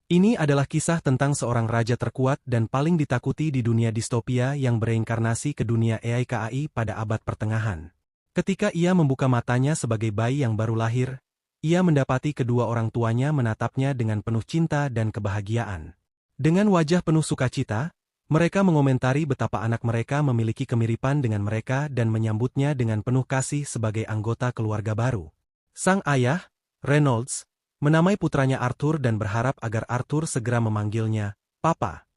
Ini adalah kisah tentang seorang raja terkuat dan paling ditakuti di dunia distopia yang bereinkarnasi ke dunia AI pada abad pertengahan. Ketika ia membuka matanya sebagai bayi yang baru lahir, ia mendapati kedua orang tuanya menatapnya dengan penuh cinta dan kebahagiaan. Dengan wajah penuh sukacita, mereka mengomentari betapa anak mereka memiliki kemiripan dengan mereka dan menyambutnya dengan penuh kasih sebagai anggota keluarga baru. Sang ayah, Reynolds, menamai putranya Arthur dan berharap agar Arthur segera memanggilnya Papa.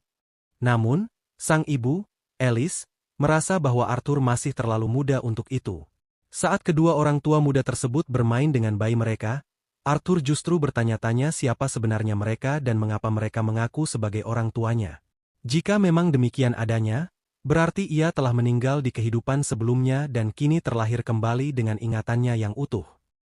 Namun, sang ibu, Alice, merasa bahwa Arthur masih terlalu muda untuk itu. Saat kedua orang tua muda tersebut bermain dengan bayi mereka, Arthur justru bertanya-tanya siapa sebenarnya mereka dan mengapa mereka mengaku sebagai orang tuanya. Jika memang demikian adanya, berarti ia telah meninggal di kehidupan sebelumnya dan kini terlahir kembali dengan ingatannya yang utuh.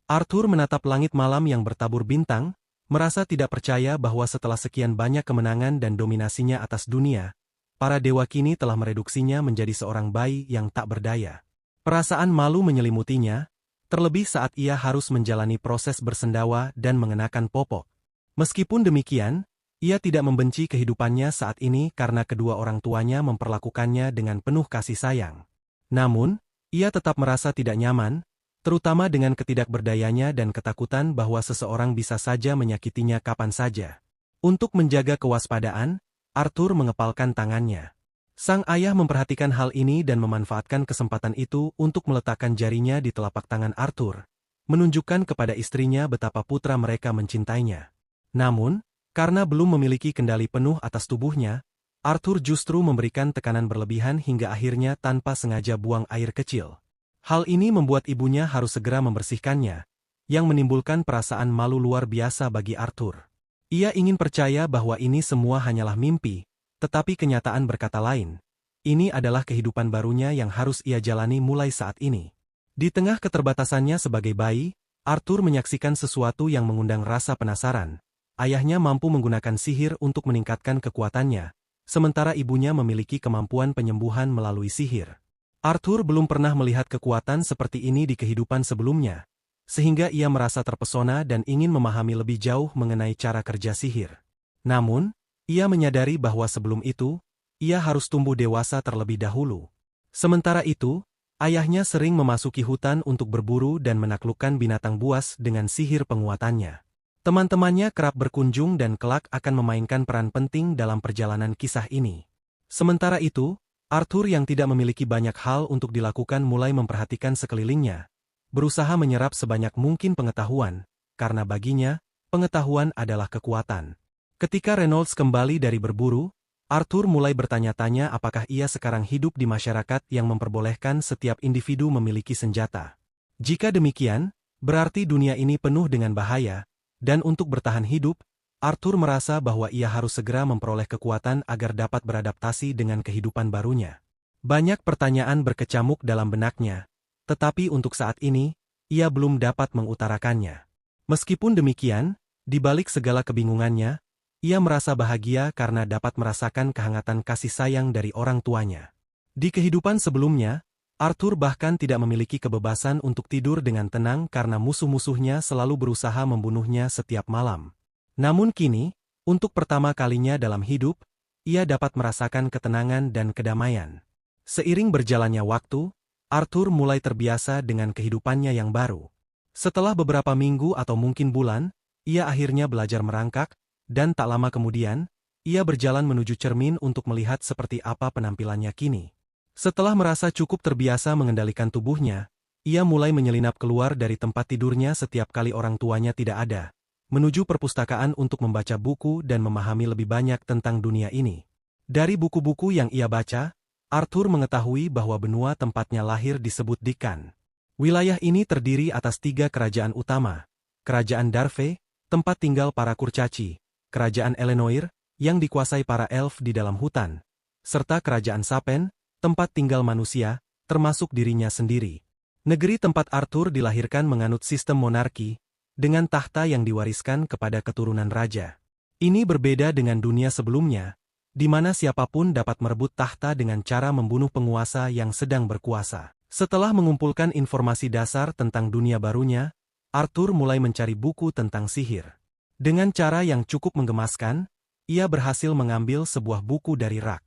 Arthur menatap langit malam yang bertabur bintang, merasa tidak percaya bahwa setelah sekian banyak kemenangan dan dominasinya atas dunia, para dewa kini telah mereduksinya menjadi seorang bayi yang tak berdaya. Perasaan malu menyelimutinya, terlebih saat ia harus menjalani proses bersendawa dan mengenakan popok. Meskipun demikian, ia tidak membenci kehidupannya saat ini karena kedua orang tuanya memperlakukannya dengan penuh kasih sayang. Namun, ia tetap merasa tidak nyaman, terutama dengan ketidakberdayanya dan ketakutan bahwa seseorang bisa saja menyakitinya kapan saja. Untuk menjaga kewaspadaan, Arthur mengepalkan tangannya. Sang ayah memperhatikan hal ini dan memanfaatkan kesempatan itu untuk meletakkan jarinya di telapak tangan Arthur, menunjukkan kepada istrinya betapa putra mereka mencintainya. Namun, karena belum memiliki kendali penuh atas tubuhnya, Arthur justru memberikan tekanan berlebihan hingga akhirnya tanpa sengaja buang air kecil. Hal ini membuat ibunya harus segera membersihkannya, yang menimbulkan perasaan malu luar biasa bagi Arthur. Ia ingin percaya bahwa ini semua hanyalah mimpi, tetapi kenyataan berkata lain. Ini adalah kehidupan barunya yang harus ia jalani mulai saat ini. Di tengah keterbatasannya sebagai bayi, Arthur menyaksikan sesuatu yang mengundang rasa penasaran. Ayahnya mampu menggunakan sihir untuk meningkatkan kekuatannya, sementara ibunya memiliki kemampuan penyembuhan melalui sihir. Arthur belum pernah melihat kekuatan seperti ini di kehidupan sebelumnya, sehingga ia merasa terpesona dan ingin memahami lebih jauh mengenai cara kerja sihir. Namun, ia menyadari bahwa sebelum itu, ia harus tumbuh dewasa terlebih dahulu. Sementara itu, ayahnya sering memasuki hutan untuk berburu dan menaklukkan binatang buas dengan sihir penguatannya. Teman-temannya kerap berkunjung dan kelak akan memainkan peran penting dalam perjalanan kisah ini. Sementara itu, Arthur yang tidak memiliki banyak hal untuk dilakukan mulai memperhatikan sekelilingnya, berusaha menyerap sebanyak mungkin pengetahuan, karena baginya, pengetahuan adalah kekuatan. Ketika Reynolds kembali dari berburu, Arthur mulai bertanya-tanya apakah ia sekarang hidup di masyarakat yang memperbolehkan setiap individu memiliki senjata. Jika demikian, berarti dunia ini penuh dengan bahaya, dan untuk bertahan hidup, Arthur merasa bahwa ia harus segera memperoleh kekuatan agar dapat beradaptasi dengan kehidupan barunya. Banyak pertanyaan berkecamuk dalam benaknya, tetapi untuk saat ini, ia belum dapat mengutarakannya. Meskipun demikian, di balik segala kebingungannya, ia merasa bahagia karena dapat merasakan kehangatan kasih sayang dari orang tuanya. Di kehidupan sebelumnya, Arthur bahkan tidak memiliki kebebasan untuk tidur dengan tenang karena musuh-musuhnya selalu berusaha membunuhnya setiap malam. Namun kini, untuk pertama kalinya dalam hidup, ia dapat merasakan ketenangan dan kedamaian. Seiring berjalannya waktu, Arthur mulai terbiasa dengan kehidupannya yang baru. Setelah beberapa minggu atau mungkin bulan, ia akhirnya belajar merangkak, dan tak lama kemudian, ia berjalan menuju cermin untuk melihat seperti apa penampilannya kini. Setelah merasa cukup terbiasa mengendalikan tubuhnya, ia mulai menyelinap keluar dari tempat tidurnya setiap kali orang tuanya tidak ada, menuju perpustakaan untuk membaca buku dan memahami lebih banyak tentang dunia ini. Dari buku-buku yang ia baca, Arthur mengetahui bahwa benua tempatnya lahir disebut Dikan. Wilayah ini terdiri atas 3 kerajaan utama: Kerajaan Darve, tempat tinggal para kurcaci; Kerajaan Elenoir, yang dikuasai para elf di dalam hutan; serta Kerajaan Sapen, tempat tinggal manusia, termasuk dirinya sendiri. Negeri tempat Arthur dilahirkan menganut sistem monarki, dengan tahta yang diwariskan kepada keturunan raja. Ini berbeda dengan dunia sebelumnya, di mana siapapun dapat merebut tahta dengan cara membunuh penguasa yang sedang berkuasa. Setelah mengumpulkan informasi dasar tentang dunia barunya, Arthur mulai mencari buku tentang sihir. Dengan cara yang cukup menggemaskan, ia berhasil mengambil sebuah buku dari rak.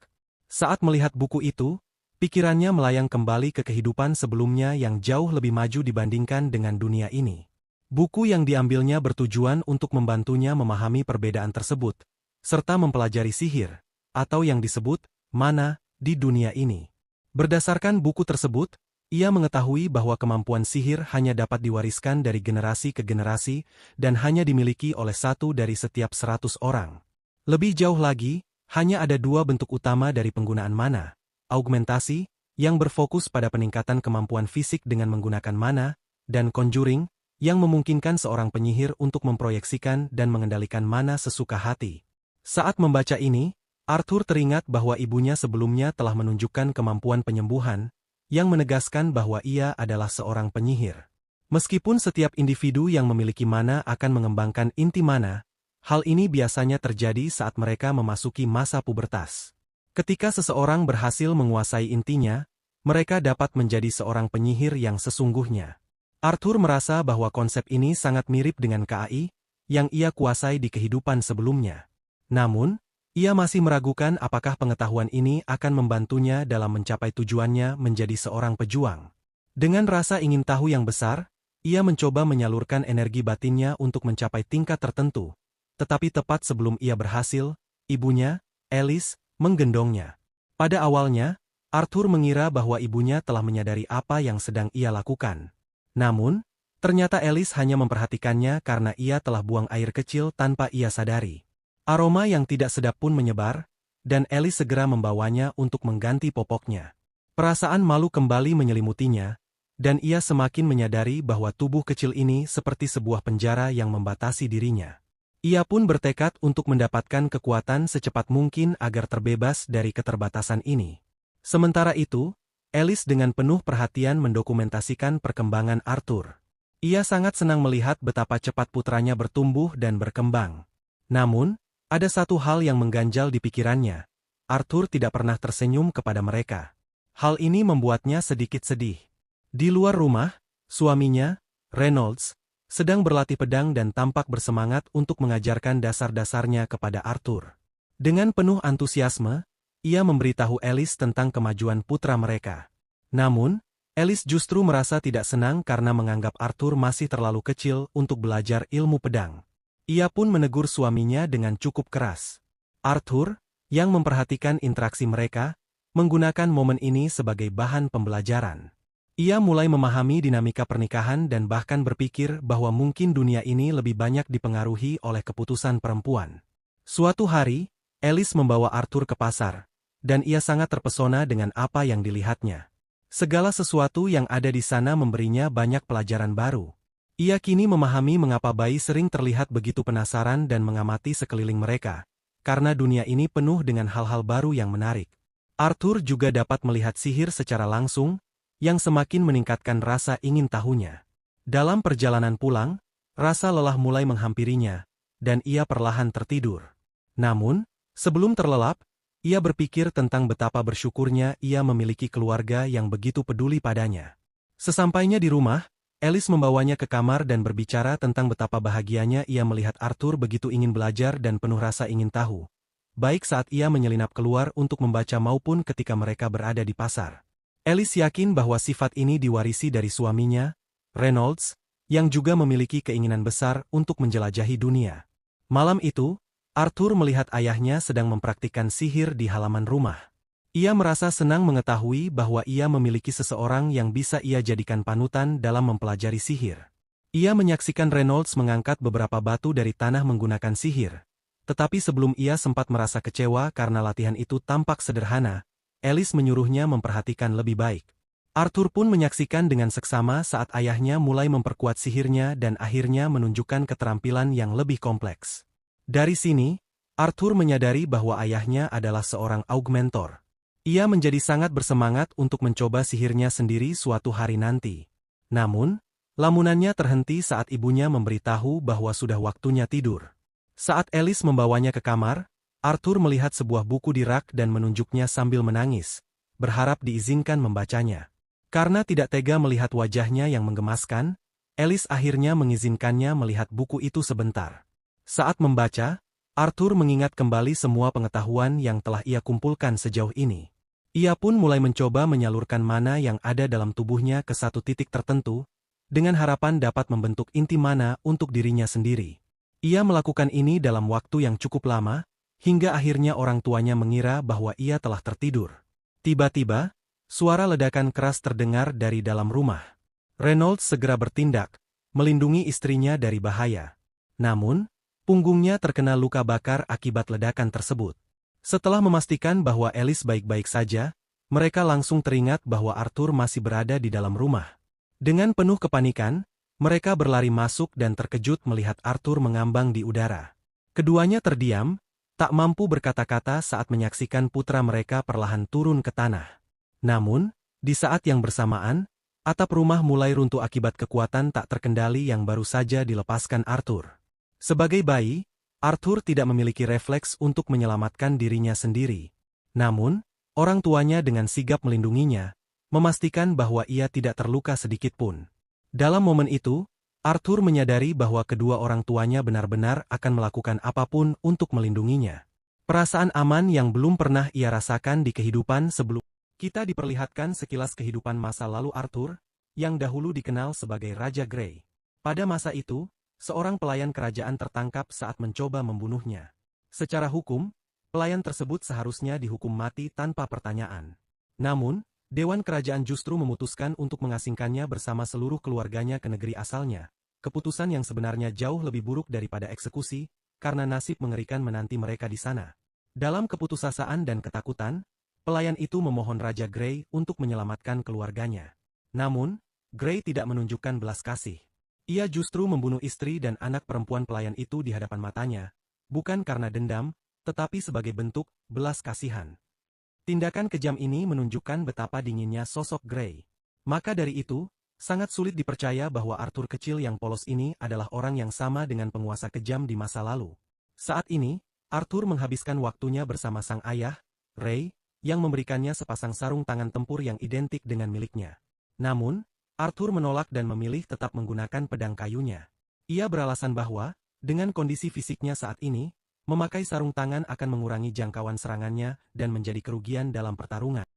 Saat melihat buku itu, pikirannya melayang kembali ke kehidupan sebelumnya yang jauh lebih maju dibandingkan dengan dunia ini. Buku yang diambilnya bertujuan untuk membantunya memahami perbedaan tersebut, serta mempelajari sihir, atau yang disebut mana, di dunia ini. Berdasarkan buku tersebut, ia mengetahui bahwa kemampuan sihir hanya dapat diwariskan dari generasi ke generasi dan hanya dimiliki oleh satu dari setiap 100 orang. Lebih jauh lagi, hanya ada dua bentuk utama dari penggunaan mana: augmentasi, yang berfokus pada peningkatan kemampuan fisik dengan menggunakan mana, dan conjuring, yang memungkinkan seorang penyihir untuk memproyeksikan dan mengendalikan mana sesuka hati. Saat membaca ini, Arthur teringat bahwa ibunya sebelumnya telah menunjukkan kemampuan penyembuhan, yang menegaskan bahwa ia adalah seorang penyihir. Meskipun setiap individu yang memiliki mana akan mengembangkan inti mana, hal ini biasanya terjadi saat mereka memasuki masa pubertas. Ketika seseorang berhasil menguasai intinya, mereka dapat menjadi seorang penyihir yang sesungguhnya. Arthur merasa bahwa konsep ini sangat mirip dengan KAI, yang ia kuasai di kehidupan sebelumnya. Namun, ia masih meragukan apakah pengetahuan ini akan membantunya dalam mencapai tujuannya menjadi seorang pejuang. Dengan rasa ingin tahu yang besar, ia mencoba menyalurkan energi batinnya untuk mencapai tingkat tertentu. Tetapi tepat sebelum ia berhasil, ibunya, Alice, menggendongnya. Pada awalnya, Arthur mengira bahwa ibunya telah menyadari apa yang sedang ia lakukan. Namun, ternyata Alice hanya memperhatikannya karena ia telah buang air kecil tanpa ia sadari. Aroma yang tidak sedap pun menyebar, dan Alice segera membawanya untuk mengganti popoknya. Perasaan malu kembali menyelimutinya, dan ia semakin menyadari bahwa tubuh kecil ini seperti sebuah penjara yang membatasi dirinya. Ia pun bertekad untuk mendapatkan kekuatan secepat mungkin agar terbebas dari keterbatasan ini. Sementara itu, Alice dengan penuh perhatian mendokumentasikan perkembangan Arthur. Ia sangat senang melihat betapa cepat putranya bertumbuh dan berkembang. Namun, ada satu hal yang mengganjal di pikirannya. Arthur tidak pernah tersenyum kepada mereka. Hal ini membuatnya sedikit sedih. Di luar rumah, suaminya, Reynolds, sedang berlatih pedang dan tampak bersemangat untuk mengajarkan dasar-dasarnya kepada Arthur. Dengan penuh antusiasme, ia memberitahu Alice tentang kemajuan putra mereka. Namun, Alice justru merasa tidak senang karena menganggap Arthur masih terlalu kecil untuk belajar ilmu pedang. Ia pun menegur suaminya dengan cukup keras. Arthur, yang memperhatikan interaksi mereka, menggunakan momen ini sebagai bahan pembelajaran. Ia mulai memahami dinamika pernikahan dan bahkan berpikir bahwa mungkin dunia ini lebih banyak dipengaruhi oleh keputusan perempuan. Suatu hari, Alice membawa Arthur ke pasar, dan ia sangat terpesona dengan apa yang dilihatnya. Segala sesuatu yang ada di sana memberinya banyak pelajaran baru. Ia kini memahami mengapa bayi sering terlihat begitu penasaran dan mengamati sekeliling mereka, karena dunia ini penuh dengan hal-hal baru yang menarik. Arthur juga dapat melihat sihir secara langsung, yang semakin meningkatkan rasa ingin tahunya. Dalam perjalanan pulang, rasa lelah mulai menghampirinya, dan ia perlahan tertidur. Namun, sebelum terlelap, ia berpikir tentang betapa bersyukurnya ia memiliki keluarga yang begitu peduli padanya. Sesampainya di rumah, Alice membawanya ke kamar dan berbicara tentang betapa bahagianya ia melihat Arthur begitu ingin belajar dan penuh rasa ingin tahu, baik saat ia menyelinap keluar untuk membaca maupun ketika mereka berada di pasar. Alice yakin bahwa sifat ini diwarisi dari suaminya, Reynolds, yang juga memiliki keinginan besar untuk menjelajahi dunia. Malam itu, Arthur melihat ayahnya sedang mempraktikkan sihir di halaman rumah. Ia merasa senang mengetahui bahwa ia memiliki seseorang yang bisa ia jadikan panutan dalam mempelajari sihir. Ia menyaksikan Reynolds mengangkat beberapa batu dari tanah menggunakan sihir. Tetapi sebelum ia sempat merasa kecewa karena latihan itu tampak sederhana, Alice menyuruhnya memperhatikan lebih baik. Arthur pun menyaksikan dengan seksama saat ayahnya mulai memperkuat sihirnya dan akhirnya menunjukkan keterampilan yang lebih kompleks. Dari sini, Arthur menyadari bahwa ayahnya adalah seorang augmentor. Ia menjadi sangat bersemangat untuk mencoba sihirnya sendiri suatu hari nanti. Namun, lamunannya terhenti saat ibunya memberitahu bahwa sudah waktunya tidur. Saat Alice membawanya ke kamar, Arthur melihat sebuah buku di rak dan menunjuknya sambil menangis, berharap diizinkan membacanya. Karena tidak tega melihat wajahnya yang menggemaskan, Alice akhirnya mengizinkannya melihat buku itu sebentar. Saat membaca, Arthur mengingat kembali semua pengetahuan yang telah ia kumpulkan sejauh ini. Ia pun mulai mencoba menyalurkan mana yang ada dalam tubuhnya ke satu titik tertentu, dengan harapan dapat membentuk inti mana untuk dirinya sendiri. Ia melakukan ini dalam waktu yang cukup lama, hingga akhirnya orang tuanya mengira bahwa ia telah tertidur. Tiba-tiba, suara ledakan keras terdengar dari dalam rumah. Reynolds segera bertindak, melindungi istrinya dari bahaya. Namun, punggungnya terkena luka bakar akibat ledakan tersebut. Setelah memastikan bahwa Alice baik-baik saja, mereka langsung teringat bahwa Arthur masih berada di dalam rumah. Dengan penuh kepanikan, mereka berlari masuk dan terkejut melihat Arthur mengambang di udara. Keduanya terdiam, tak mampu berkata-kata saat menyaksikan putra mereka perlahan turun ke tanah. Namun, di saat yang bersamaan, atap rumah mulai runtuh akibat kekuatan tak terkendali yang baru saja dilepaskan Arthur. Sebagai bayi, Arthur tidak memiliki refleks untuk menyelamatkan dirinya sendiri. Namun, orang tuanya dengan sigap melindunginya, memastikan bahwa ia tidak terluka sedikitpun. Dalam momen itu, Arthur menyadari bahwa kedua orang tuanya benar-benar akan melakukan apapun untuk melindunginya. Perasaan aman yang belum pernah ia rasakan di kehidupan sebelum. Kita diperlihatkan sekilas kehidupan masa lalu Arthur, yang dahulu dikenal sebagai Raja Grey. Pada masa itu, seorang pelayan kerajaan tertangkap saat mencoba membunuhnya. Secara hukum, pelayan tersebut seharusnya dihukum mati tanpa pertanyaan. Namun, Dewan Kerajaan justru memutuskan untuk mengasingkannya bersama seluruh keluarganya ke negeri asalnya. Keputusan yang sebenarnya jauh lebih buruk daripada eksekusi, karena nasib mengerikan menanti mereka di sana. Dalam keputusasaan dan ketakutan, pelayan itu memohon Raja Grey untuk menyelamatkan keluarganya. Namun, Grey tidak menunjukkan belas kasih. Ia justru membunuh istri dan anak perempuan pelayan itu di hadapan matanya, bukan karena dendam, tetapi sebagai bentuk belas kasihan. Tindakan kejam ini menunjukkan betapa dinginnya sosok Grey. Maka dari itu, sangat sulit dipercaya bahwa Arthur kecil yang polos ini adalah orang yang sama dengan penguasa kejam di masa lalu. Saat ini, Arthur menghabiskan waktunya bersama sang ayah, Ray, yang memberikannya sepasang sarung tangan tempur yang identik dengan miliknya. Namun, Arthur menolak dan memilih tetap menggunakan pedang kayunya. Ia beralasan bahwa, dengan kondisi fisiknya saat ini, memakai sarung tangan akan mengurangi jangkauan serangannya dan menjadi kerugian dalam pertarungan.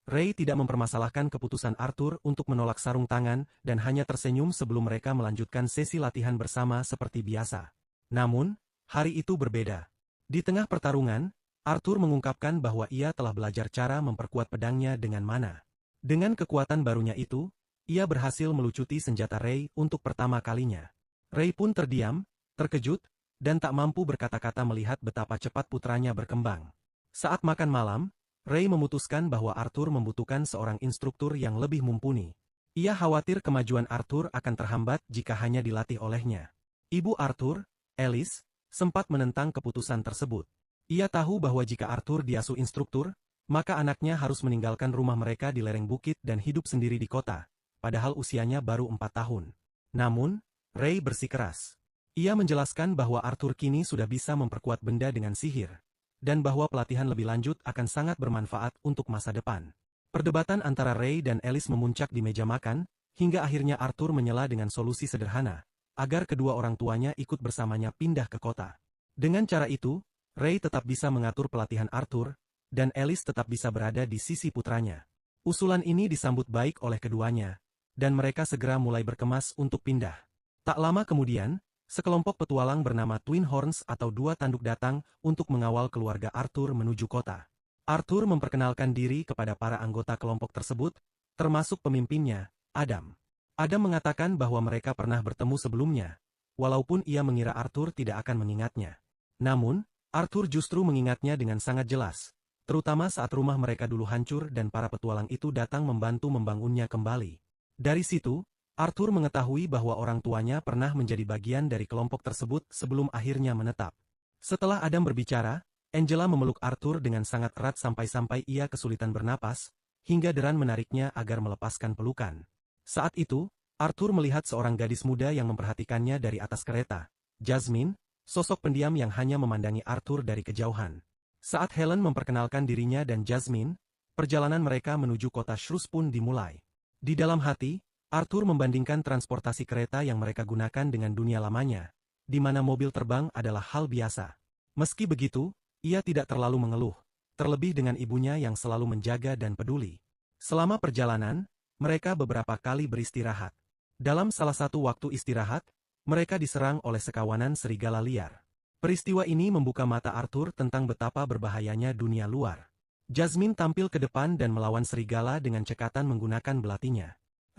Ray tidak mempermasalahkan keputusan Arthur untuk menolak sarung tangan dan hanya tersenyum sebelum mereka melanjutkan sesi latihan bersama seperti biasa. Namun, hari itu berbeda. Di tengah pertarungan, Arthur mengungkapkan bahwa ia telah belajar cara memperkuat pedangnya dengan mana. Dengan kekuatan barunya itu, ia berhasil melucuti senjata Ray untuk pertama kalinya. Ray pun terdiam, terkejut, dan tak mampu berkata-kata melihat betapa cepat putranya berkembang. Saat makan malam, Ray memutuskan bahwa Arthur membutuhkan seorang instruktur yang lebih mumpuni. Ia khawatir kemajuan Arthur akan terhambat jika hanya dilatih olehnya. Ibu Arthur, Alice, sempat menentang keputusan tersebut. Ia tahu bahwa jika Arthur diasuh instruktur, maka anaknya harus meninggalkan rumah mereka di lereng bukit dan hidup sendiri di kota. Padahal usianya baru 4 tahun. Namun, Ray bersikeras. Ia menjelaskan bahwa Arthur kini sudah bisa memperkuat benda dengan sihir, dan bahwa pelatihan lebih lanjut akan sangat bermanfaat untuk masa depan. Perdebatan antara Ray dan Alice memuncak di meja makan, hingga akhirnya Arthur menyela dengan solusi sederhana, agar kedua orang tuanya ikut bersamanya pindah ke kota. Dengan cara itu, Ray tetap bisa mengatur pelatihan Arthur, dan Alice tetap bisa berada di sisi putranya. Usulan ini disambut baik oleh keduanya, dan mereka segera mulai berkemas untuk pindah. Tak lama kemudian, sekelompok petualang bernama Twin Horns atau dua tanduk datang untuk mengawal keluarga Arthur menuju kota. Arthur memperkenalkan diri kepada para anggota kelompok tersebut, termasuk pemimpinnya, Adam. Adam mengatakan bahwa mereka pernah bertemu sebelumnya, walaupun ia mengira Arthur tidak akan mengingatnya. Namun, Arthur justru mengingatnya dengan sangat jelas, terutama saat rumah mereka dulu hancur dan para petualang itu datang membantu membangunnya kembali. Dari situ, Arthur mengetahui bahwa orang tuanya pernah menjadi bagian dari kelompok tersebut sebelum akhirnya menetap. Setelah Adam berbicara, Angela memeluk Arthur dengan sangat erat sampai-sampai ia kesulitan bernapas, hingga Deran menariknya agar melepaskan pelukan. Saat itu, Arthur melihat seorang gadis muda yang memperhatikannya dari atas kereta. Jasmine, sosok pendiam yang hanya memandangi Arthur dari kejauhan. Saat Helen memperkenalkan dirinya dan Jasmine, perjalanan mereka menuju kota Shrewsbury pun dimulai. Di dalam hati, Arthur membandingkan transportasi kereta yang mereka gunakan dengan dunia lamanya, di mana mobil terbang adalah hal biasa. Meski begitu, ia tidak terlalu mengeluh, terlebih dengan ibunya yang selalu menjaga dan peduli. Selama perjalanan, mereka beberapa kali beristirahat. Dalam salah satu waktu istirahat, mereka diserang oleh sekawanan serigala liar. Peristiwa ini membuka mata Arthur tentang betapa berbahayanya dunia luar. Jasmine tampil ke depan dan melawan serigala dengan cekatan menggunakan belatinya.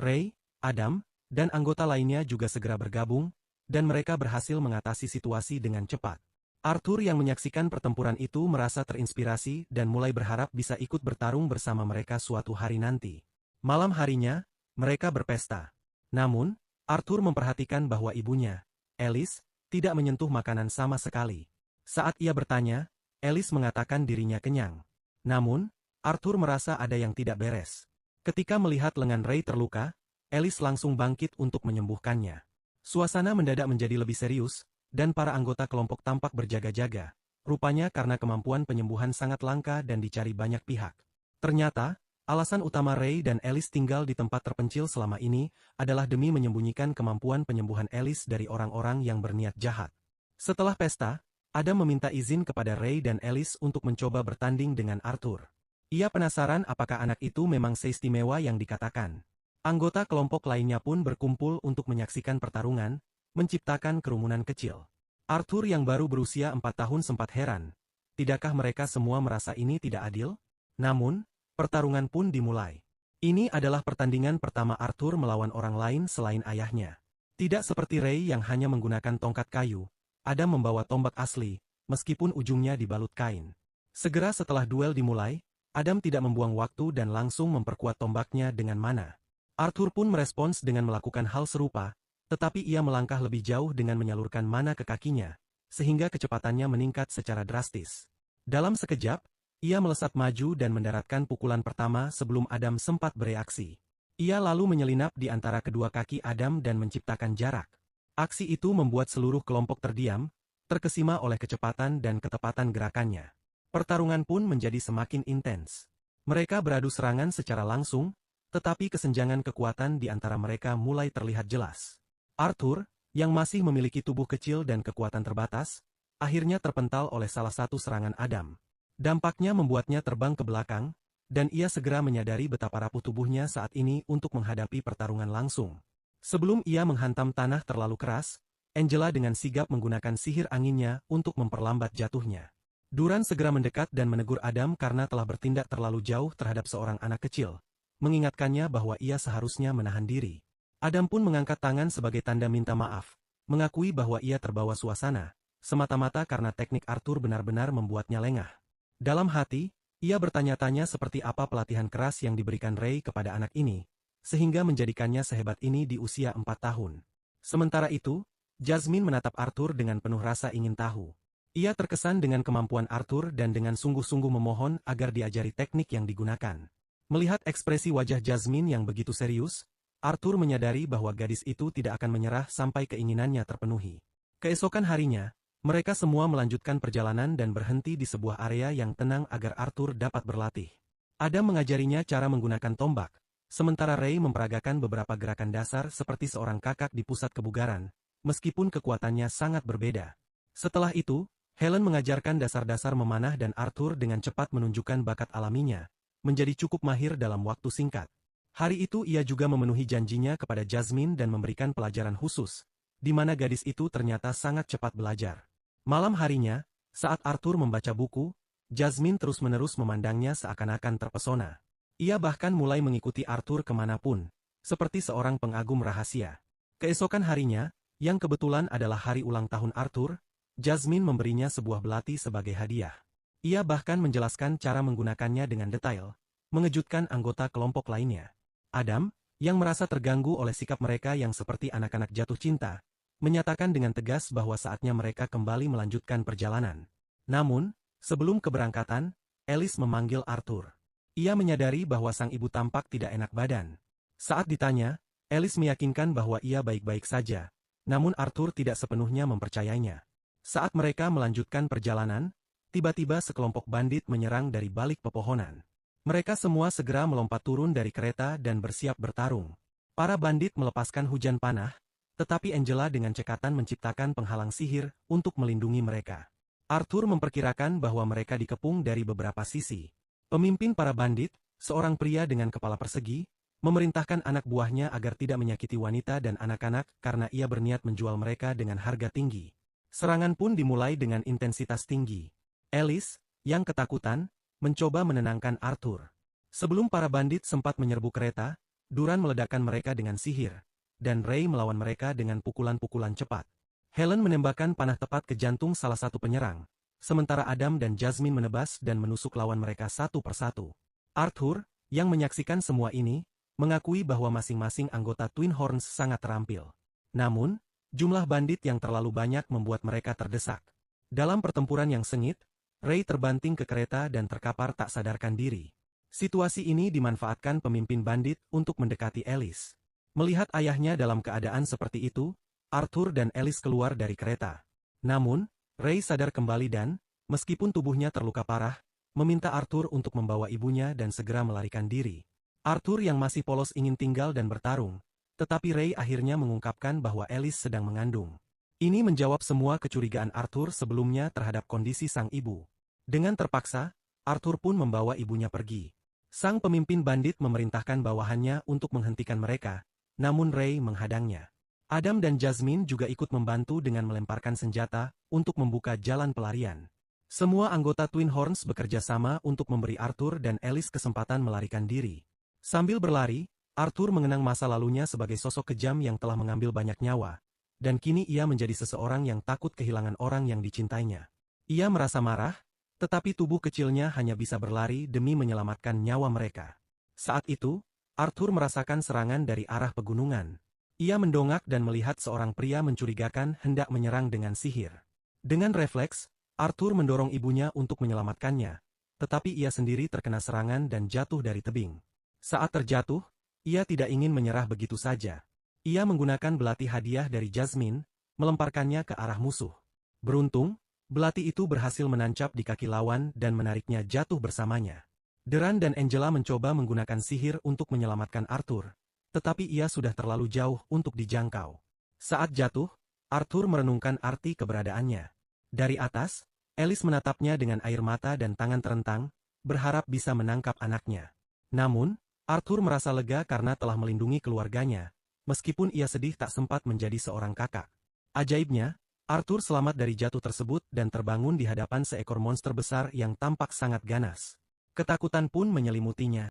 Ray, Adam, dan anggota lainnya juga segera bergabung, dan mereka berhasil mengatasi situasi dengan cepat. Arthur yang menyaksikan pertempuran itu merasa terinspirasi dan mulai berharap bisa ikut bertarung bersama mereka suatu hari nanti. Malam harinya, mereka berpesta. Namun, Arthur memperhatikan bahwa ibunya, Alice, tidak menyentuh makanan sama sekali. Saat ia bertanya, Alice mengatakan dirinya kenyang. Namun, Arthur merasa ada yang tidak beres. Ketika melihat lengan Ray terluka, Alice langsung bangkit untuk menyembuhkannya. Suasana mendadak menjadi lebih serius, dan para anggota kelompok tampak berjaga-jaga. Rupanya karena kemampuan penyembuhan sangat langka dan dicari banyak pihak. Ternyata, alasan utama Ray dan Alice tinggal di tempat terpencil selama ini adalah demi menyembunyikan kemampuan penyembuhan Alice dari orang-orang yang berniat jahat. Setelah pesta, Adam meminta izin kepada Ray dan Alice untuk mencoba bertanding dengan Arthur. Ia penasaran apakah anak itu memang seistimewa yang dikatakan. Anggota kelompok lainnya pun berkumpul untuk menyaksikan pertarungan, menciptakan kerumunan kecil. Arthur yang baru berusia 4 tahun sempat heran. Tidakkah mereka semua merasa ini tidak adil? Namun, pertarungan pun dimulai. Ini adalah pertandingan pertama Arthur melawan orang lain selain ayahnya. Tidak seperti Ray yang hanya menggunakan tongkat kayu. Adam membawa tombak asli, meskipun ujungnya dibalut kain. Segera setelah duel dimulai, Adam tidak membuang waktu dan langsung memperkuat tombaknya dengan mana. Arthur pun merespons dengan melakukan hal serupa, tetapi ia melangkah lebih jauh dengan menyalurkan mana ke kakinya, sehingga kecepatannya meningkat secara drastis. Dalam sekejap, ia melesat maju dan mendaratkan pukulan pertama sebelum Adam sempat bereaksi. Ia lalu menyelinap di antara kedua kaki Adam dan menciptakan jarak. Aksi itu membuat seluruh kelompok terdiam, terkesima oleh kecepatan dan ketepatan gerakannya. Pertarungan pun menjadi semakin intens. Mereka beradu serangan secara langsung, tetapi kesenjangan kekuatan di antara mereka mulai terlihat jelas. Arthur, yang masih memiliki tubuh kecil dan kekuatan terbatas, akhirnya terpental oleh salah satu serangan Adam. Dampaknya membuatnya terbang ke belakang, dan ia segera menyadari betapa rapuh tubuhnya saat ini untuk menghadapi pertarungan langsung. Sebelum ia menghantam tanah terlalu keras, Angela dengan sigap menggunakan sihir anginnya untuk memperlambat jatuhnya. Duran segera mendekat dan menegur Adam karena telah bertindak terlalu jauh terhadap seorang anak kecil, mengingatkannya bahwa ia seharusnya menahan diri. Adam pun mengangkat tangan sebagai tanda minta maaf, mengakui bahwa ia terbawa suasana, semata-mata karena teknik Arthur benar-benar membuatnya lengah. Dalam hati, ia bertanya-tanya seperti apa pelatihan keras yang diberikan Ray kepada anak ini, sehingga menjadikannya sehebat ini di usia 4 tahun. Sementara itu, Jasmine menatap Arthur dengan penuh rasa ingin tahu. Ia terkesan dengan kemampuan Arthur dan dengan sungguh-sungguh memohon agar diajari teknik yang digunakan. Melihat ekspresi wajah Jasmine yang begitu serius, Arthur menyadari bahwa gadis itu tidak akan menyerah sampai keinginannya terpenuhi. Keesokan harinya, mereka semua melanjutkan perjalanan dan berhenti di sebuah area yang tenang agar Arthur dapat berlatih. Adam mengajarinya cara menggunakan tombak, sementara Ray memperagakan beberapa gerakan dasar seperti seorang kakak di pusat kebugaran, meskipun kekuatannya sangat berbeda. Setelah itu, Helen mengajarkan dasar-dasar memanah dan Arthur dengan cepat menunjukkan bakat alaminya, menjadi cukup mahir dalam waktu singkat. Hari itu ia juga memenuhi janjinya kepada Jasmine dan memberikan pelajaran khusus, di mana gadis itu ternyata sangat cepat belajar. Malam harinya, saat Arthur membaca buku, Jasmine terus-menerus memandangnya seakan-akan terpesona. Ia bahkan mulai mengikuti Arthur kemanapun, seperti seorang pengagum rahasia. Keesokan harinya, yang kebetulan adalah hari ulang tahun Arthur, Jasmine memberinya sebuah belati sebagai hadiah. Ia bahkan menjelaskan cara menggunakannya dengan detail, mengejutkan anggota kelompok lainnya. Adam, yang merasa terganggu oleh sikap mereka yang seperti anak-anak jatuh cinta, menyatakan dengan tegas bahwa saatnya mereka kembali melanjutkan perjalanan. Namun, sebelum keberangkatan, Alice memanggil Arthur. Ia menyadari bahwa sang ibu tampak tidak enak badan. Saat ditanya, Alice meyakinkan bahwa ia baik-baik saja, namun Arthur tidak sepenuhnya mempercayainya. Saat mereka melanjutkan perjalanan, tiba-tiba sekelompok bandit menyerang dari balik pepohonan. Mereka semua segera melompat turun dari kereta dan bersiap bertarung. Para bandit melepaskan hujan panah, tetapi Angela dengan cekatan menciptakan penghalang sihir untuk melindungi mereka. Arthur memperkirakan bahwa mereka dikepung dari beberapa sisi. Pemimpin para bandit, seorang pria dengan kepala persegi, memerintahkan anak buahnya agar tidak menyakiti wanita dan anak-anak karena ia berniat menjual mereka dengan harga tinggi. Serangan pun dimulai dengan intensitas tinggi. Alice, yang ketakutan, mencoba menenangkan Arthur. Sebelum para bandit sempat menyerbu kereta, Duran meledakkan mereka dengan sihir, dan Ray melawan mereka dengan pukulan-pukulan cepat. Helen menembakkan panah tepat ke jantung salah satu penyerang, sementara Adam dan Jasmine menebas dan menusuk lawan mereka satu persatu. Arthur, yang menyaksikan semua ini, mengakui bahwa masing-masing anggota Twin Horns sangat terampil. Namun, jumlah bandit yang terlalu banyak membuat mereka terdesak. Dalam pertempuran yang sengit, Ray terbanting ke kereta dan terkapar tak sadarkan diri. Situasi ini dimanfaatkan pemimpin bandit untuk mendekati Alice. Melihat ayahnya dalam keadaan seperti itu, Arthur dan Alice keluar dari kereta. Namun, Ray sadar kembali dan, meskipun tubuhnya terluka parah, meminta Arthur untuk membawa ibunya dan segera melarikan diri. Arthur yang masih polos ingin tinggal dan bertarung, tetapi Ray akhirnya mengungkapkan bahwa Alice sedang mengandung. Ini menjawab semua kecurigaan Arthur sebelumnya terhadap kondisi sang ibu. Dengan terpaksa, Arthur pun membawa ibunya pergi. Sang pemimpin bandit memerintahkan bawahannya untuk menghentikan mereka, namun Ray menghadangnya. Adam dan Jasmine juga ikut membantu dengan melemparkan senjata untuk membuka jalan pelarian. Semua anggota Twin Horns bekerja sama untuk memberi Arthur dan Alice kesempatan melarikan diri. Sambil berlari, Arthur mengenang masa lalunya sebagai sosok kejam yang telah mengambil banyak nyawa, dan kini ia menjadi seseorang yang takut kehilangan orang yang dicintainya. Ia merasa marah, tetapi tubuh kecilnya hanya bisa berlari demi menyelamatkan nyawa mereka. Saat itu, Arthur merasakan serangan dari arah pegunungan. Ia mendongak dan melihat seorang pria mencurigakan hendak menyerang dengan sihir. Dengan refleks, Arthur mendorong ibunya untuk menyelamatkannya, tetapi ia sendiri terkena serangan dan jatuh dari tebing. Saat terjatuh, ia tidak ingin menyerah begitu saja. Ia menggunakan belati hadiah dari Jasmine, melemparkannya ke arah musuh. Beruntung, belati itu berhasil menancap di kaki lawan dan menariknya jatuh bersamanya. Duran dan Angela mencoba menggunakan sihir untuk menyelamatkan Arthur, tetapi ia sudah terlalu jauh untuk dijangkau. Saat jatuh, Arthur merenungkan arti keberadaannya. Dari atas, Alice menatapnya dengan air mata dan tangan terentang, berharap bisa menangkap anaknya. Namun, Arthur merasa lega karena telah melindungi keluarganya, meskipun ia sedih tak sempat menjadi seorang kakak. Ajaibnya, Arthur selamat dari jatuh tersebut dan terbangun di hadapan seekor monster besar yang tampak sangat ganas. Ketakutan pun menyelimutinya.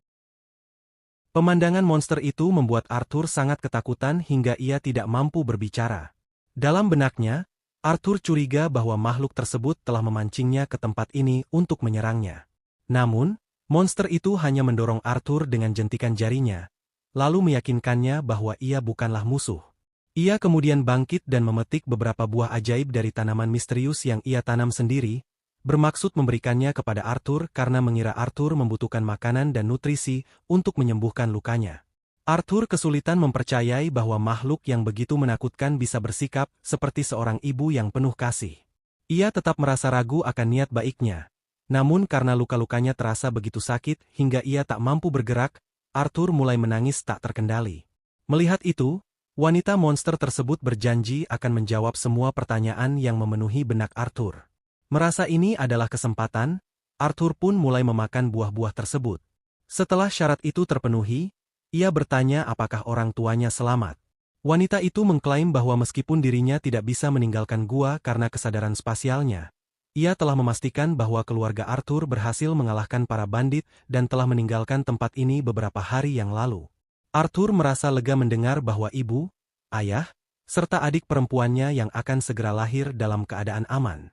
Pemandangan monster itu membuat Arthur sangat ketakutan hingga ia tidak mampu berbicara. Dalam benaknya, Arthur curiga bahwa makhluk tersebut telah memancingnya ke tempat ini untuk menyerangnya. Namun, monster itu hanya mendorong Arthur dengan jentikan jarinya, lalu meyakinkannya bahwa ia bukanlah musuh. Ia kemudian bangkit dan memetik beberapa buah ajaib dari tanaman misterius yang ia tanam sendiri, bermaksud memberikannya kepada Arthur karena mengira Arthur membutuhkan makanan dan nutrisi untuk menyembuhkan lukanya. Arthur kesulitan mempercayai bahwa makhluk yang begitu menakutkan bisa bersikap seperti seorang ibu yang penuh kasih. Ia tetap merasa ragu akan niat baiknya. Namun karena luka-lukanya terasa begitu sakit hingga ia tak mampu bergerak, Arthur mulai menangis tak terkendali. Melihat itu, wanita monster tersebut berjanji akan menjawab semua pertanyaan yang memenuhi benak Arthur. Merasa ini adalah kesempatan, Arthur pun mulai memakan buah-buah tersebut. Setelah syarat itu terpenuhi, ia bertanya apakah orang tuanya selamat. Wanita itu mengklaim bahwa meskipun dirinya tidak bisa meninggalkan gua karena kesadaran spasialnya, ia telah memastikan bahwa keluarga Arthur berhasil mengalahkan para bandit dan telah meninggalkan tempat ini beberapa hari yang lalu. Arthur merasa lega mendengar bahwa ibu, ayah, serta adik perempuannya yang akan segera lahir dalam keadaan aman.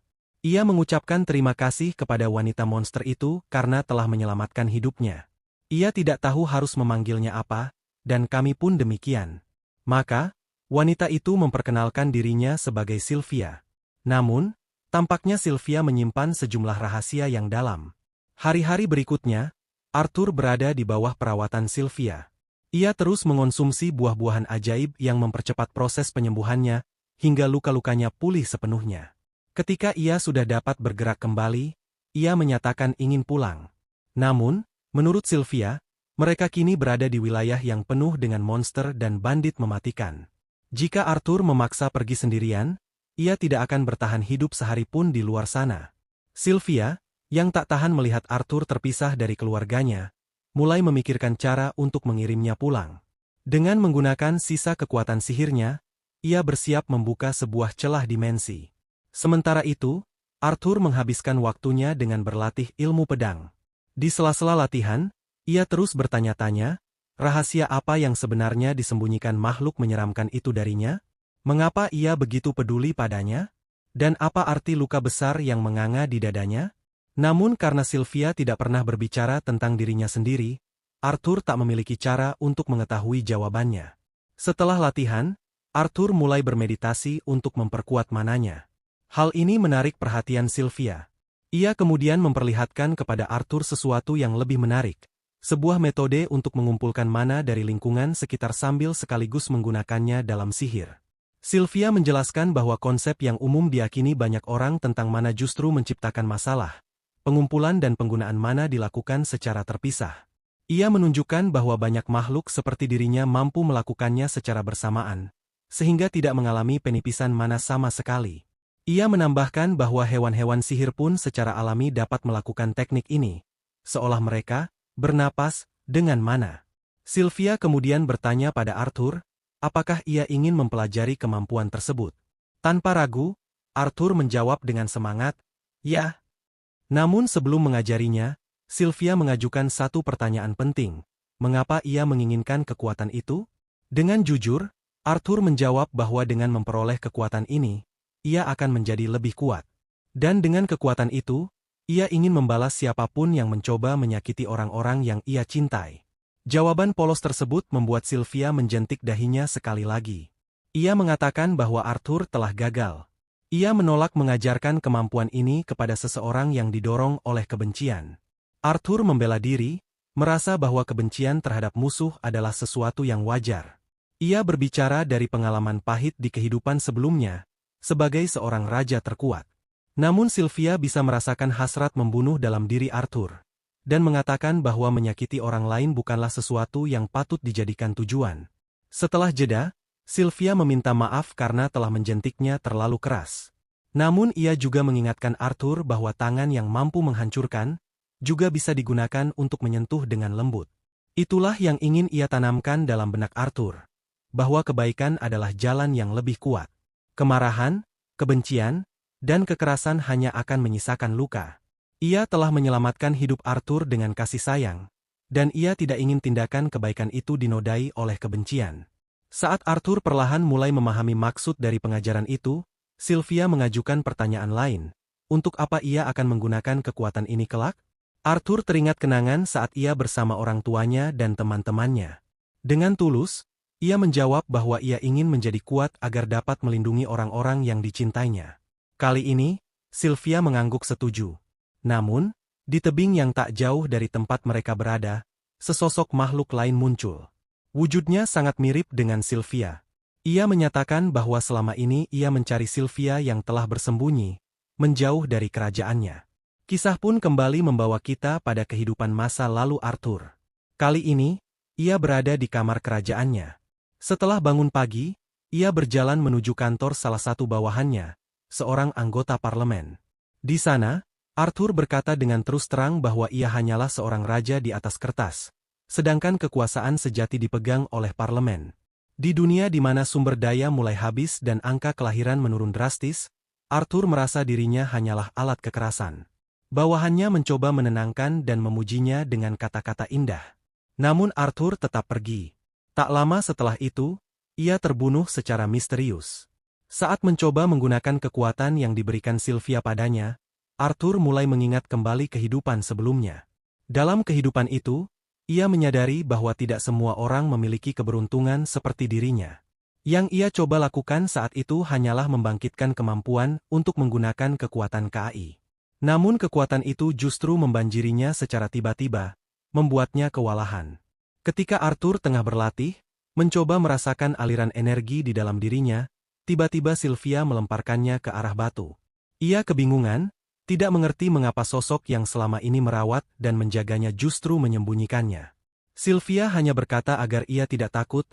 Ia mengucapkan terima kasih kepada wanita monster itu karena telah menyelamatkan hidupnya. Ia tidak tahu harus memanggilnya apa, dan kami pun demikian. Maka, wanita itu memperkenalkan dirinya sebagai Sylvia. Namun, tampaknya Sylvia menyimpan sejumlah rahasia yang dalam. Hari-hari berikutnya, Arthur berada di bawah perawatan Sylvia. Ia terus mengonsumsi buah-buahan ajaib yang mempercepat proses penyembuhannya, hingga luka-lukanya pulih sepenuhnya. Ketika ia sudah dapat bergerak kembali, ia menyatakan ingin pulang. Namun, menurut Sylvia, mereka kini berada di wilayah yang penuh dengan monster dan bandit mematikan. Jika Arthur memaksa pergi sendirian, ia tidak akan bertahan hidup sehari pun di luar sana. Sylvia, yang tak tahan melihat Arthur terpisah dari keluarganya, mulai memikirkan cara untuk mengirimnya pulang. Dengan menggunakan sisa kekuatan sihirnya, ia bersiap membuka sebuah celah dimensi. Sementara itu, Arthur menghabiskan waktunya dengan berlatih ilmu pedang. Di sela-sela latihan, ia terus bertanya-tanya, rahasia apa yang sebenarnya disembunyikan makhluk menyeramkan itu darinya? Mengapa ia begitu peduli padanya? Dan apa arti luka besar yang menganga di dadanya? Namun karena Sylvia tidak pernah berbicara tentang dirinya sendiri, Arthur tak memiliki cara untuk mengetahui jawabannya. Setelah latihan, Arthur mulai bermeditasi untuk memperkuat mananya. Hal ini menarik perhatian Sylvia. Ia kemudian memperlihatkan kepada Arthur sesuatu yang lebih menarik, sebuah metode untuk mengumpulkan mana dari lingkungan sekitar sambil sekaligus menggunakannya dalam sihir. Sylvia menjelaskan bahwa konsep yang umum diyakini banyak orang tentang mana justru menciptakan masalah. Pengumpulan dan penggunaan mana dilakukan secara terpisah. Ia menunjukkan bahwa banyak makhluk seperti dirinya mampu melakukannya secara bersamaan, sehingga tidak mengalami penipisan mana sama sekali. Ia menambahkan bahwa hewan-hewan sihir pun secara alami dapat melakukan teknik ini, seolah mereka bernapas dengan mana. Sylvia kemudian bertanya pada Arthur, apakah ia ingin mempelajari kemampuan tersebut. Tanpa ragu, Arthur menjawab dengan semangat, ya. Namun sebelum mengajarinya, Sylvia mengajukan satu pertanyaan penting. Mengapa ia menginginkan kekuatan itu? Dengan jujur, Arthur menjawab bahwa dengan memperoleh kekuatan ini, ia akan menjadi lebih kuat. Dan dengan kekuatan itu, ia ingin membalas siapapun yang mencoba menyakiti orang-orang yang ia cintai. Jawaban polos tersebut membuat Sylvia menjentik dahinya sekali lagi. Ia mengatakan bahwa Arthur telah gagal. Ia menolak mengajarkan kemampuan ini kepada seseorang yang didorong oleh kebencian. Arthur membela diri, merasa bahwa kebencian terhadap musuh adalah sesuatu yang wajar. Ia berbicara dari pengalaman pahit di kehidupan sebelumnya, sebagai seorang raja terkuat. Namun Sylvia bisa merasakan hasrat membunuh dalam diri Arthur, dan mengatakan bahwa menyakiti orang lain bukanlah sesuatu yang patut dijadikan tujuan. Setelah jeda, Sylvia meminta maaf karena telah menjentiknya terlalu keras. Namun ia juga mengingatkan Arthur bahwa tangan yang mampu menghancurkan, juga bisa digunakan untuk menyentuh dengan lembut. Itulah yang ingin ia tanamkan dalam benak Arthur, bahwa kebaikan adalah jalan yang lebih kuat. Kemarahan, kebencian, dan kekerasan hanya akan menyisakan luka. Ia telah menyelamatkan hidup Arthur dengan kasih sayang, dan ia tidak ingin tindakan kebaikan itu dinodai oleh kebencian. Saat Arthur perlahan mulai memahami maksud dari pengajaran itu, Sylvia mengajukan pertanyaan lain. Untuk apa ia akan menggunakan kekuatan ini kelak? Arthur teringat kenangan saat ia bersama orang tuanya dan teman-temannya. Dengan tulus, ia menjawab bahwa ia ingin menjadi kuat agar dapat melindungi orang-orang yang dicintainya. Kali ini, Sylvia mengangguk setuju. Namun, di tebing yang tak jauh dari tempat mereka berada, sesosok makhluk lain muncul. Wujudnya sangat mirip dengan Sylvia. Ia menyatakan bahwa selama ini ia mencari Sylvia yang telah bersembunyi, menjauh dari kerajaannya. Kisah pun kembali membawa kita pada kehidupan masa lalu Arthur. Kali ini, ia berada di kamar kerajaannya. Setelah bangun pagi, ia berjalan menuju kantor salah satu bawahannya, seorang anggota parlemen. Di sana, Arthur berkata dengan terus terang bahwa ia hanyalah seorang raja di atas kertas, sedangkan kekuasaan sejati dipegang oleh parlemen. Di dunia di mana sumber daya mulai habis dan angka kelahiran menurun drastis, Arthur merasa dirinya hanyalah alat kekerasan. Bawahannya mencoba menenangkan dan memujinya dengan kata-kata indah. Namun Arthur tetap pergi. Tak lama setelah itu, ia terbunuh secara misterius. Saat mencoba menggunakan kekuatan yang diberikan Sylvia padanya, Arthur mulai mengingat kembali kehidupan sebelumnya. Dalam kehidupan itu, ia menyadari bahwa tidak semua orang memiliki keberuntungan seperti dirinya. Yang ia coba lakukan saat itu hanyalah membangkitkan kemampuan untuk menggunakan kekuatan KAI. Namun kekuatan itu justru membanjirinya secara tiba-tiba, membuatnya kewalahan. Ketika Arthur tengah berlatih, mencoba merasakan aliran energi di dalam dirinya, tiba-tiba Sylvia melemparkannya ke arah batu. Ia kebingungan, tidak mengerti mengapa sosok yang selama ini merawat dan menjaganya justru menyembunyikannya. Sylvia hanya berkata agar ia tidak takut,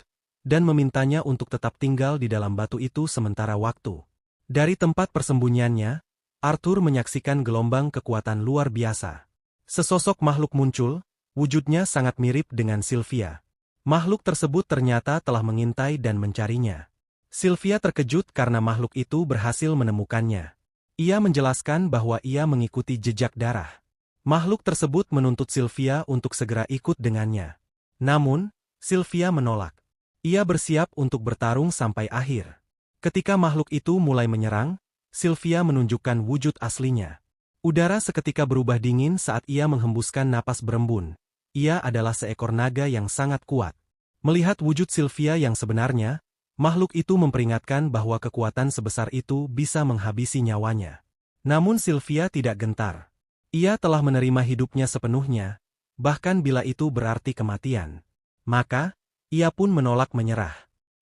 dan memintanya untuk tetap tinggal di dalam batu itu sementara waktu. Dari tempat persembunyiannya, Arthur menyaksikan gelombang kekuatan luar biasa. Sesosok makhluk muncul, wujudnya sangat mirip dengan Sylvia. Makhluk tersebut ternyata telah mengintai dan mencarinya. Sylvia terkejut karena makhluk itu berhasil menemukannya. Ia menjelaskan bahwa ia mengikuti jejak darah. Makhluk tersebut menuntut Sylvia untuk segera ikut dengannya. Namun, Sylvia menolak. Ia bersiap untuk bertarung sampai akhir. Ketika makhluk itu mulai menyerang, Sylvia menunjukkan wujud aslinya. Udara seketika berubah dingin saat ia menghembuskan napas berembun. Ia adalah seekor naga yang sangat kuat. Melihat wujud Sylvia yang sebenarnya, makhluk itu memperingatkan bahwa kekuatan sebesar itu bisa menghabisi nyawanya. Namun Sylvia tidak gentar. Ia telah menerima hidupnya sepenuhnya, bahkan bila itu berarti kematian. Maka, ia pun menolak menyerah.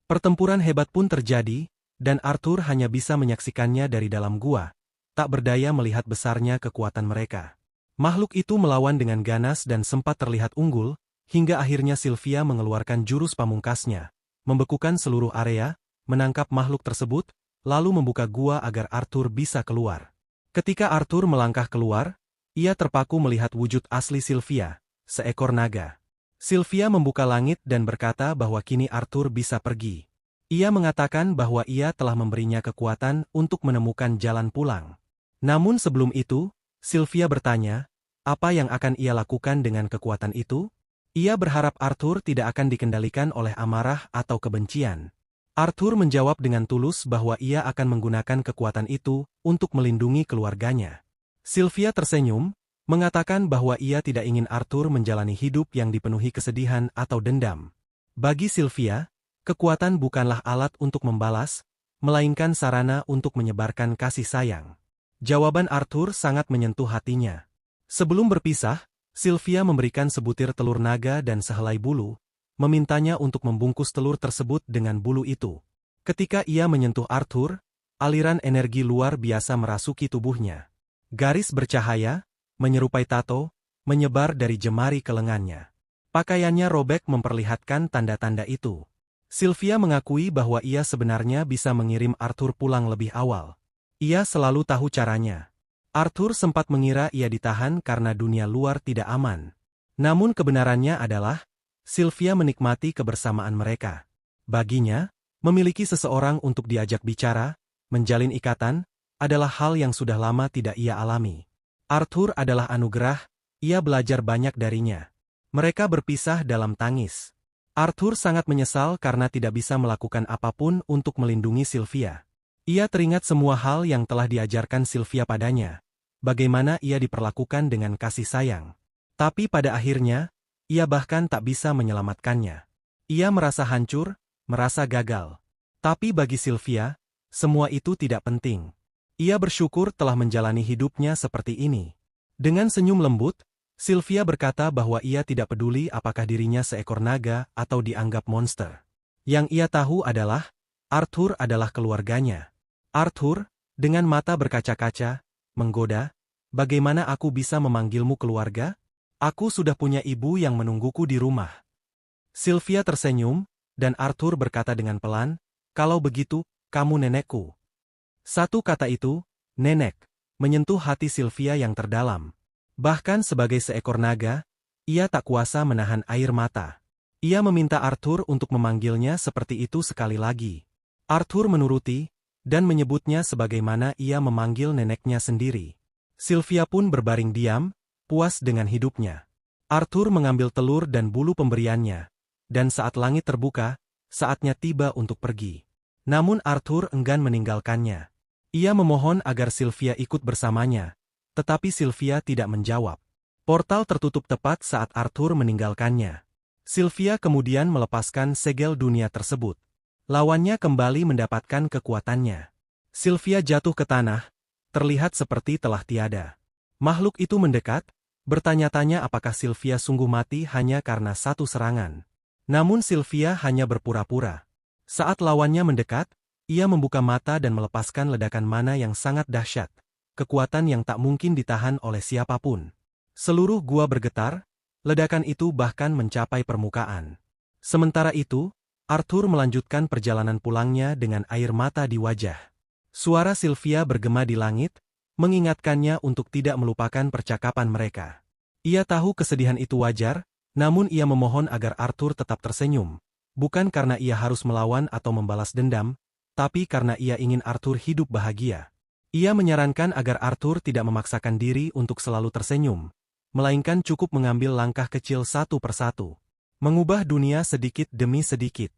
Pertempuran hebat pun terjadi, dan Arthur hanya bisa menyaksikannya dari dalam gua, tak berdaya melihat besarnya kekuatan mereka. Makhluk itu melawan dengan ganas dan sempat terlihat unggul, hingga akhirnya Sylvia mengeluarkan jurus pamungkasnya, membekukan seluruh area, menangkap makhluk tersebut, lalu membuka gua agar Arthur bisa keluar. Ketika Arthur melangkah keluar, ia terpaku melihat wujud asli Sylvia, seekor naga. Sylvia membuka langit dan berkata bahwa kini Arthur bisa pergi. Ia mengatakan bahwa ia telah memberinya kekuatan untuk menemukan jalan pulang. Namun sebelum itu, Sylvia bertanya, apa yang akan ia lakukan dengan kekuatan itu? Ia berharap Arthur tidak akan dikendalikan oleh amarah atau kebencian. Arthur menjawab dengan tulus bahwa ia akan menggunakan kekuatan itu untuk melindungi keluarganya. Sylvia tersenyum, mengatakan bahwa ia tidak ingin Arthur menjalani hidup yang dipenuhi kesedihan atau dendam. Bagi Sylvia, kekuatan bukanlah alat untuk membalas, melainkan sarana untuk menyebarkan kasih sayang. Jawaban Arthur sangat menyentuh hatinya. Sebelum berpisah, Sylvia memberikan sebutir telur naga dan sehelai bulu, memintanya untuk membungkus telur tersebut dengan bulu itu. Ketika ia menyentuh Arthur, aliran energi luar biasa merasuki tubuhnya. Garis bercahaya, menyerupai tato, menyebar dari jemari ke lengannya. Pakaiannya robek memperlihatkan tanda-tanda itu. Sylvia mengakui bahwa ia sebenarnya bisa mengirim Arthur pulang lebih awal. Ia selalu tahu caranya. Arthur sempat mengira ia ditahan karena dunia luar tidak aman. Namun kebenarannya adalah, Sylvia menikmati kebersamaan mereka. Baginya, memiliki seseorang untuk diajak bicara, menjalin ikatan, adalah hal yang sudah lama tidak ia alami. Arthur adalah anugerah, ia belajar banyak darinya. Mereka berpisah dalam tangis. Arthur sangat menyesal karena tidak bisa melakukan apapun untuk melindungi Sylvia. Ia teringat semua hal yang telah diajarkan Sylvia padanya. Bagaimana ia diperlakukan dengan kasih sayang. Tapi pada akhirnya, ia bahkan tak bisa menyelamatkannya. Ia merasa hancur, merasa gagal. Tapi bagi Sylvia, semua itu tidak penting. Ia bersyukur telah menjalani hidupnya seperti ini. Dengan senyum lembut, Sylvia berkata bahwa ia tidak peduli apakah dirinya seekor naga atau dianggap monster. Yang ia tahu adalah, Arthur adalah keluarganya. Arthur, dengan mata berkaca-kaca, menggoda, bagaimana aku bisa memanggilmu keluarga? Aku sudah punya ibu yang menungguku di rumah. Sylvia tersenyum, dan Arthur berkata dengan pelan, kalau begitu, kamu nenekku. Satu kata itu, nenek, menyentuh hati Sylvia yang terdalam. Bahkan sebagai seekor naga, ia tak kuasa menahan air mata. Ia meminta Arthur untuk memanggilnya seperti itu sekali lagi. Arthur menuruti, dan menyebutnya sebagaimana ia memanggil neneknya sendiri. Sylvia pun berbaring diam, puas dengan hidupnya. Arthur mengambil telur dan bulu pemberiannya, dan saat langit terbuka, saatnya tiba untuk pergi. Namun Arthur enggan meninggalkannya. Ia memohon agar Sylvia ikut bersamanya, tetapi Sylvia tidak menjawab. Portal tertutup tepat saat Arthur meninggalkannya. Sylvia kemudian melepaskan segel dunia tersebut. Lawannya kembali mendapatkan kekuatannya. Sylvia jatuh ke tanah, terlihat seperti telah tiada. Makhluk itu mendekat, bertanya-tanya apakah Sylvia sungguh mati hanya karena satu serangan. Namun Sylvia hanya berpura-pura. Saat lawannya mendekat, ia membuka mata dan melepaskan ledakan mana yang sangat dahsyat. Kekuatan yang tak mungkin ditahan oleh siapapun. Seluruh gua bergetar, ledakan itu bahkan mencapai permukaan. Sementara itu, Arthur melanjutkan perjalanan pulangnya dengan air mata di wajah. Suara Sylvia bergema di langit, mengingatkannya untuk tidak melupakan percakapan mereka. Ia tahu kesedihan itu wajar, namun ia memohon agar Arthur tetap tersenyum. Bukan karena ia harus melawan atau membalas dendam, tapi karena ia ingin Arthur hidup bahagia. Ia menyarankan agar Arthur tidak memaksakan diri untuk selalu tersenyum, melainkan cukup mengambil langkah kecil satu persatu. Mengubah dunia sedikit demi sedikit.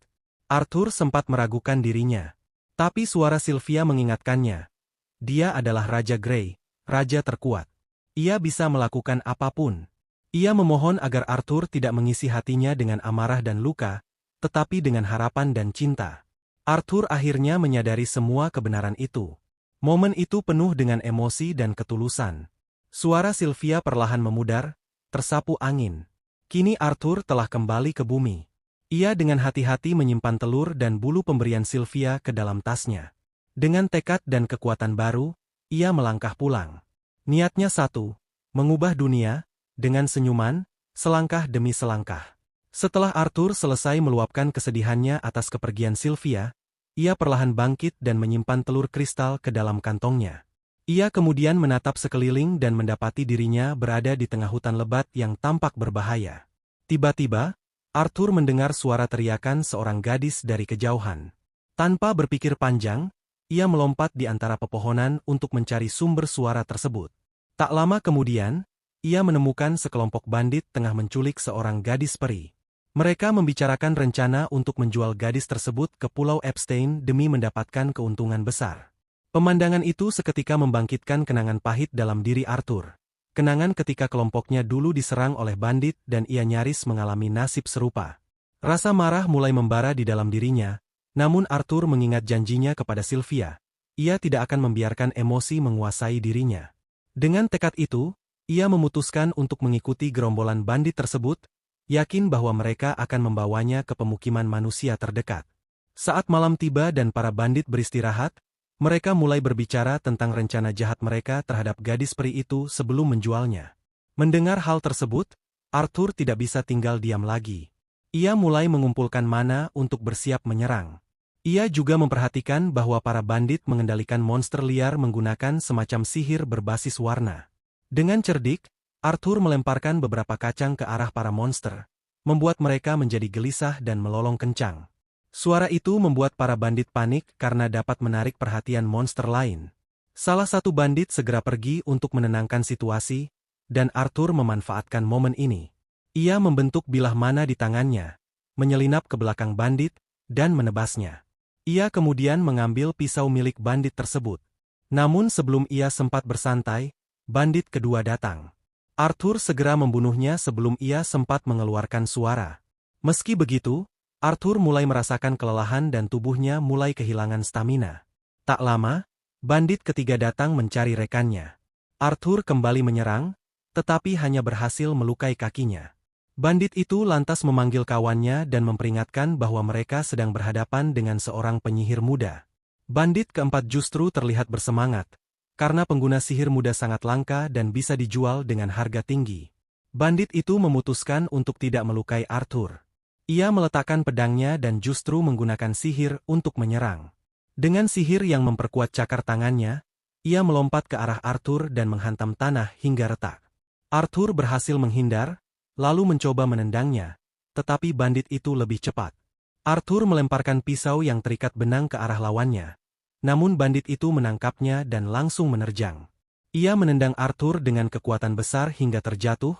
Arthur sempat meragukan dirinya. Tapi suara Sylvia mengingatkannya. Dia adalah Raja Grey, raja terkuat. Ia bisa melakukan apapun. Ia memohon agar Arthur tidak mengisi hatinya dengan amarah dan luka, tetapi dengan harapan dan cinta. Arthur akhirnya menyadari semua kebenaran itu. Momen itu penuh dengan emosi dan ketulusan. Suara Sylvia perlahan memudar, tersapu angin. Kini Arthur telah kembali ke bumi. Ia dengan hati-hati menyimpan telur dan bulu pemberian Sylvia ke dalam tasnya. Dengan tekad dan kekuatan baru, ia melangkah pulang. Niatnya satu, mengubah dunia, dengan senyuman, selangkah demi selangkah. Setelah Arthur selesai meluapkan kesedihannya atas kepergian Sylvia, ia perlahan bangkit dan menyimpan telur kristal ke dalam kantongnya. Ia kemudian menatap sekeliling dan mendapati dirinya berada di tengah hutan lebat yang tampak berbahaya. Tiba-tiba, Arthur mendengar suara teriakan seorang gadis dari kejauhan. Tanpa berpikir panjang, ia melompat di antara pepohonan untuk mencari sumber suara tersebut. Tak lama kemudian, ia menemukan sekelompok bandit tengah menculik seorang gadis peri. Mereka membicarakan rencana untuk menjual gadis tersebut ke Pulau Epstein demi mendapatkan keuntungan besar. Pemandangan itu seketika membangkitkan kenangan pahit dalam diri Arthur. Kenangan ketika kelompoknya dulu diserang oleh bandit dan ia nyaris mengalami nasib serupa. Rasa marah mulai membara di dalam dirinya, namun Arthur mengingat janjinya kepada Sylvia. Ia tidak akan membiarkan emosi menguasai dirinya. Dengan tekad itu, ia memutuskan untuk mengikuti gerombolan bandit tersebut, yakin bahwa mereka akan membawanya ke pemukiman manusia terdekat. Saat malam tiba dan para bandit beristirahat, mereka mulai berbicara tentang rencana jahat mereka terhadap gadis peri itu sebelum menjualnya. Mendengar hal tersebut, Arthur tidak bisa tinggal diam lagi. Ia mulai mengumpulkan mana untuk bersiap menyerang. Ia juga memperhatikan bahwa para bandit mengendalikan monster liar menggunakan semacam sihir berbasis warna. Dengan cerdik, Arthur melemparkan beberapa kacang ke arah para monster, membuat mereka menjadi gelisah dan melolong kencang. Suara itu membuat para bandit panik karena dapat menarik perhatian monster lain. Salah satu bandit segera pergi untuk menenangkan situasi, dan Arthur memanfaatkan momen ini. Ia membentuk bilah mana di tangannya, menyelinap ke belakang bandit, dan menebasnya. Ia kemudian mengambil pisau milik bandit tersebut. Namun sebelum ia sempat bersantai, bandit kedua datang. Arthur segera membunuhnya sebelum ia sempat mengeluarkan suara. Meski begitu, Arthur mulai merasakan kelelahan dan tubuhnya mulai kehilangan stamina. Tak lama, bandit ketiga datang mencari rekannya. Arthur kembali menyerang, tetapi hanya berhasil melukai kakinya. Bandit itu lantas memanggil kawannya dan memperingatkan bahwa mereka sedang berhadapan dengan seorang penyihir muda. Bandit keempat justru terlihat bersemangat, karena pengguna sihir muda sangat langka dan bisa dijual dengan harga tinggi. Bandit itu memutuskan untuk tidak melukai Arthur. Ia meletakkan pedangnya dan justru menggunakan sihir untuk menyerang. Dengan sihir yang memperkuat cakar tangannya, ia melompat ke arah Arthur dan menghantam tanah hingga retak. Arthur berhasil menghindar, lalu mencoba menendangnya, tetapi bandit itu lebih cepat. Arthur melemparkan pisau yang terikat benang ke arah lawannya, namun bandit itu menangkapnya dan langsung menerjang. Ia menendang Arthur dengan kekuatan besar hingga terjatuh,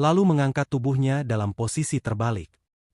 lalu mengangkat tubuhnya dalam posisi terbalik.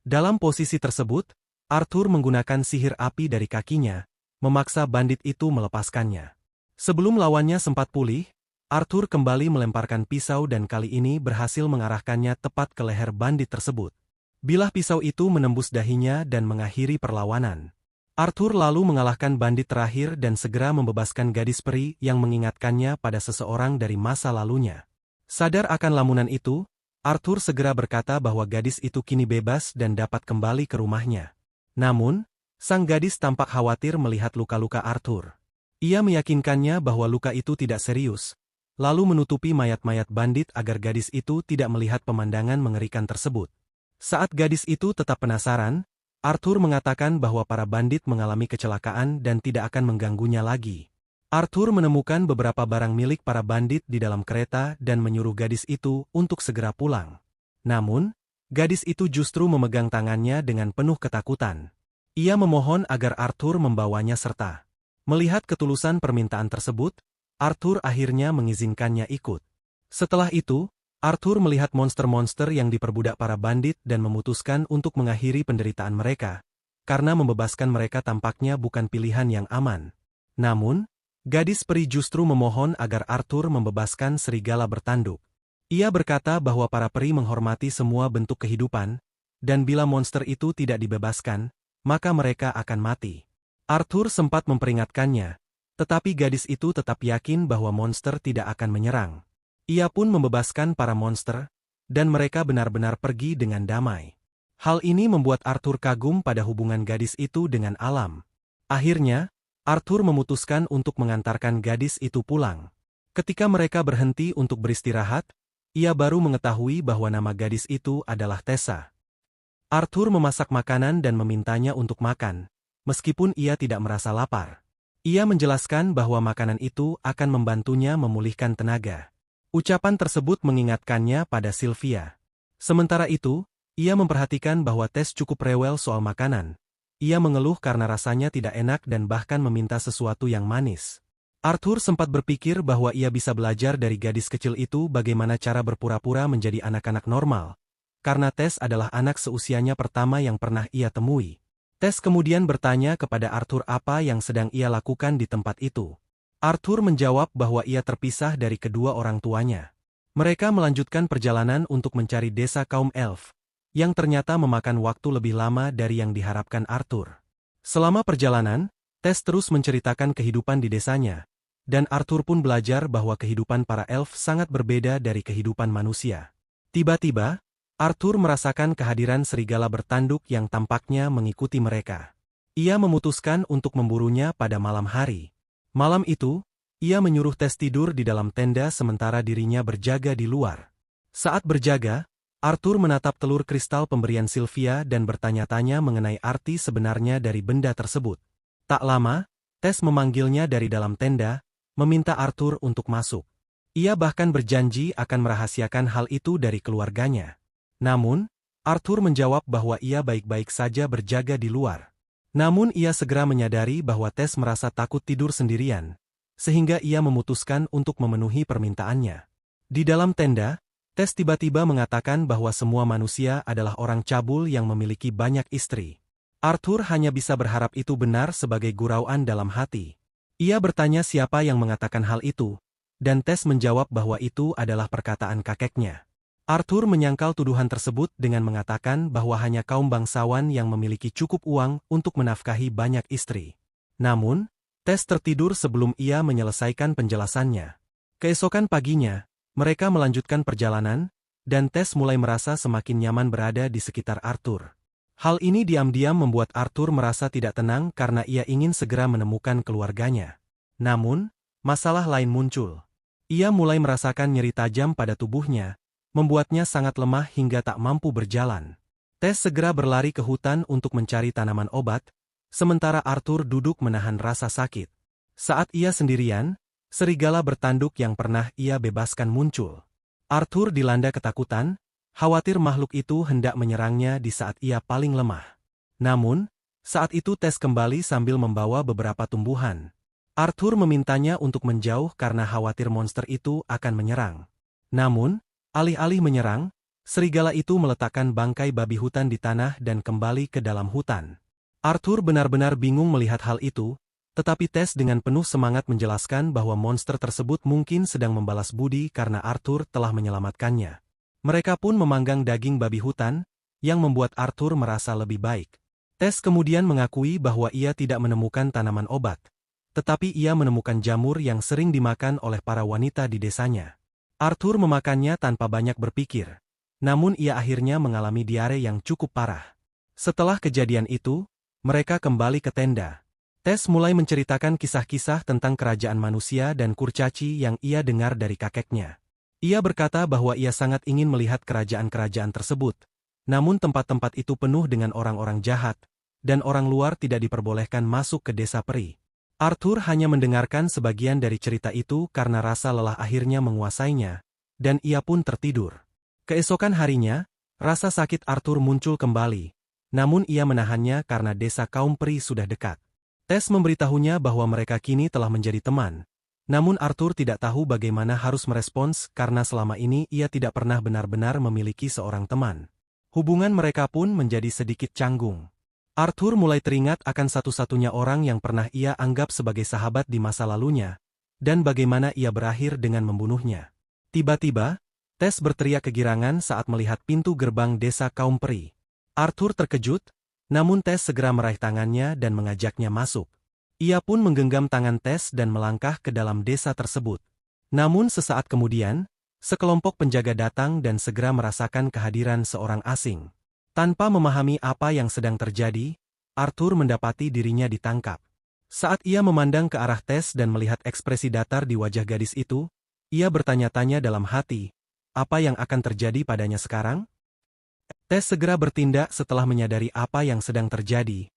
Dalam posisi tersebut, Arthur menggunakan sihir api dari kakinya, memaksa bandit itu melepaskannya. Sebelum lawannya sempat pulih, Arthur kembali melemparkan pisau dan kali ini berhasil mengarahkannya tepat ke leher bandit tersebut. Bilah pisau itu menembus dahinya dan mengakhiri perlawanan. Arthur lalu mengalahkan bandit terakhir dan segera membebaskan gadis peri yang mengingatkannya pada seseorang dari masa lalunya. Sadar akan lamunan itu, Arthur segera berkata bahwa gadis itu kini bebas dan dapat kembali ke rumahnya. Namun, sang gadis tampak khawatir melihat luka-luka Arthur. Ia meyakinkannya bahwa luka itu tidak serius, lalu menutupi mayat-mayat bandit agar gadis itu tidak melihat pemandangan mengerikan tersebut. Saat gadis itu tetap penasaran, Arthur mengatakan bahwa para bandit mengalami kecelakaan dan tidak akan mengganggunya lagi. Arthur menemukan beberapa barang milik para bandit di dalam kereta dan menyuruh gadis itu untuk segera pulang. Namun, gadis itu justru memegang tangannya dengan penuh ketakutan. Ia memohon agar Arthur membawanya serta. Melihat ketulusan permintaan tersebut, Arthur akhirnya mengizinkannya ikut. Setelah itu, Arthur melihat monster-monster yang diperbudak para bandit dan memutuskan untuk mengakhiri penderitaan mereka, karena membebaskan mereka tampaknya bukan pilihan yang aman. Namun, gadis peri justru memohon agar Arthur membebaskan serigala bertanduk. Ia berkata bahwa para peri menghormati semua bentuk kehidupan, dan bila monster itu tidak dibebaskan, maka mereka akan mati. Arthur sempat memperingatkannya, tetapi gadis itu tetap yakin bahwa monster tidak akan menyerang. Ia pun membebaskan para monster, dan mereka benar-benar pergi dengan damai. Hal ini membuat Arthur kagum pada hubungan gadis itu dengan alam. Akhirnya, Arthur memutuskan untuk mengantarkan gadis itu pulang. Ketika mereka berhenti untuk beristirahat, ia baru mengetahui bahwa nama gadis itu adalah Tessa. Arthur memasak makanan dan memintanya untuk makan, meskipun ia tidak merasa lapar. Ia menjelaskan bahwa makanan itu akan membantunya memulihkan tenaga. Ucapan tersebut mengingatkannya pada Sylvia. Sementara itu, ia memperhatikan bahwa Tess cukup rewel soal makanan. Ia mengeluh karena rasanya tidak enak dan bahkan meminta sesuatu yang manis. Arthur sempat berpikir bahwa ia bisa belajar dari gadis kecil itu bagaimana cara berpura-pura menjadi anak-anak normal, karena Tess adalah anak seusianya pertama yang pernah ia temui. Tess kemudian bertanya kepada Arthur apa yang sedang ia lakukan di tempat itu. Arthur menjawab bahwa ia terpisah dari kedua orang tuanya. Mereka melanjutkan perjalanan untuk mencari desa kaum elf, yang ternyata memakan waktu lebih lama dari yang diharapkan Arthur. Selama perjalanan, Tess terus menceritakan kehidupan di desanya, dan Arthur pun belajar bahwa kehidupan para elf sangat berbeda dari kehidupan manusia. Tiba-tiba, Arthur merasakan kehadiran serigala bertanduk yang tampaknya mengikuti mereka. Ia memutuskan untuk memburunya pada malam hari. Malam itu, ia menyuruh Tess tidur di dalam tenda sementara dirinya berjaga di luar. Saat berjaga, Arthur menatap telur kristal pemberian Sylvia dan bertanya-tanya mengenai arti sebenarnya dari benda tersebut. Tak lama, Tess memanggilnya dari dalam tenda, meminta Arthur untuk masuk. Ia bahkan berjanji akan merahasiakan hal itu dari keluarganya. Namun, Arthur menjawab bahwa ia baik-baik saja berjaga di luar. Namun ia segera menyadari bahwa Tess merasa takut tidur sendirian, sehingga ia memutuskan untuk memenuhi permintaannya. Di dalam tenda, Tess tiba-tiba mengatakan bahwa semua manusia adalah orang cabul yang memiliki banyak istri. Arthur hanya bisa berharap itu benar sebagai gurauan dalam hati. Ia bertanya siapa yang mengatakan hal itu, dan Tess menjawab bahwa itu adalah perkataan kakeknya. Arthur menyangkal tuduhan tersebut dengan mengatakan bahwa hanya kaum bangsawan yang memiliki cukup uang untuk menafkahi banyak istri. Namun, Tess tertidur sebelum ia menyelesaikan penjelasannya. Keesokan paginya, mereka melanjutkan perjalanan, dan Tess mulai merasa semakin nyaman berada di sekitar Arthur. Hal ini diam-diam membuat Arthur merasa tidak tenang karena ia ingin segera menemukan keluarganya. Namun, masalah lain muncul. Ia mulai merasakan nyeri tajam pada tubuhnya, membuatnya sangat lemah hingga tak mampu berjalan. Tess segera berlari ke hutan untuk mencari tanaman obat, sementara Arthur duduk menahan rasa sakit. Saat ia sendirian, serigala bertanduk yang pernah ia bebaskan muncul. Arthur dilanda ketakutan, khawatir makhluk itu hendak menyerangnya di saat ia paling lemah. Namun, saat itu Tess kembali sambil membawa beberapa tumbuhan. Arthur memintanya untuk menjauh karena khawatir monster itu akan menyerang. Namun, alih-alih menyerang, serigala itu meletakkan bangkai babi hutan di tanah dan kembali ke dalam hutan. Arthur benar-benar bingung melihat hal itu, tetapi Tess dengan penuh semangat menjelaskan bahwa monster tersebut mungkin sedang membalas budi karena Arthur telah menyelamatkannya. Mereka pun memanggang daging babi hutan, yang membuat Arthur merasa lebih baik. Tess kemudian mengakui bahwa ia tidak menemukan tanaman obat, tetapi ia menemukan jamur yang sering dimakan oleh para wanita di desanya. Arthur memakannya tanpa banyak berpikir, namun ia akhirnya mengalami diare yang cukup parah. Setelah kejadian itu, mereka kembali ke tenda. Tess mulai menceritakan kisah-kisah tentang kerajaan manusia dan kurcaci yang ia dengar dari kakeknya. Ia berkata bahwa ia sangat ingin melihat kerajaan-kerajaan tersebut, Namun tempat-tempat itu penuh dengan orang-orang jahat, dan orang luar tidak diperbolehkan masuk ke desa peri. Arthur hanya mendengarkan sebagian dari cerita itu karena rasa lelah akhirnya menguasainya, dan ia pun tertidur. Keesokan harinya, rasa sakit Arthur muncul kembali, namun ia menahannya karena desa kaum peri sudah dekat. Tess memberitahunya bahwa mereka kini telah menjadi teman, namun Arthur tidak tahu bagaimana harus merespons karena selama ini ia tidak pernah benar-benar memiliki seorang teman. Hubungan mereka pun menjadi sedikit canggung. Arthur mulai teringat akan satu-satunya orang yang pernah ia anggap sebagai sahabat di masa lalunya, dan bagaimana ia berakhir dengan membunuhnya. Tiba-tiba, Tess berteriak kegirangan saat melihat pintu gerbang desa kaum peri. Arthur terkejut, namun Tess segera meraih tangannya dan mengajaknya masuk. Ia pun menggenggam tangan Tess dan melangkah ke dalam desa tersebut. Namun sesaat kemudian, sekelompok penjaga datang dan segera merasakan kehadiran seorang asing. Tanpa memahami apa yang sedang terjadi, Arthur mendapati dirinya ditangkap. Saat ia memandang ke arah Tess dan melihat ekspresi datar di wajah gadis itu, ia bertanya-tanya dalam hati, apa yang akan terjadi padanya sekarang? Tess segera bertindak setelah menyadari apa yang sedang terjadi,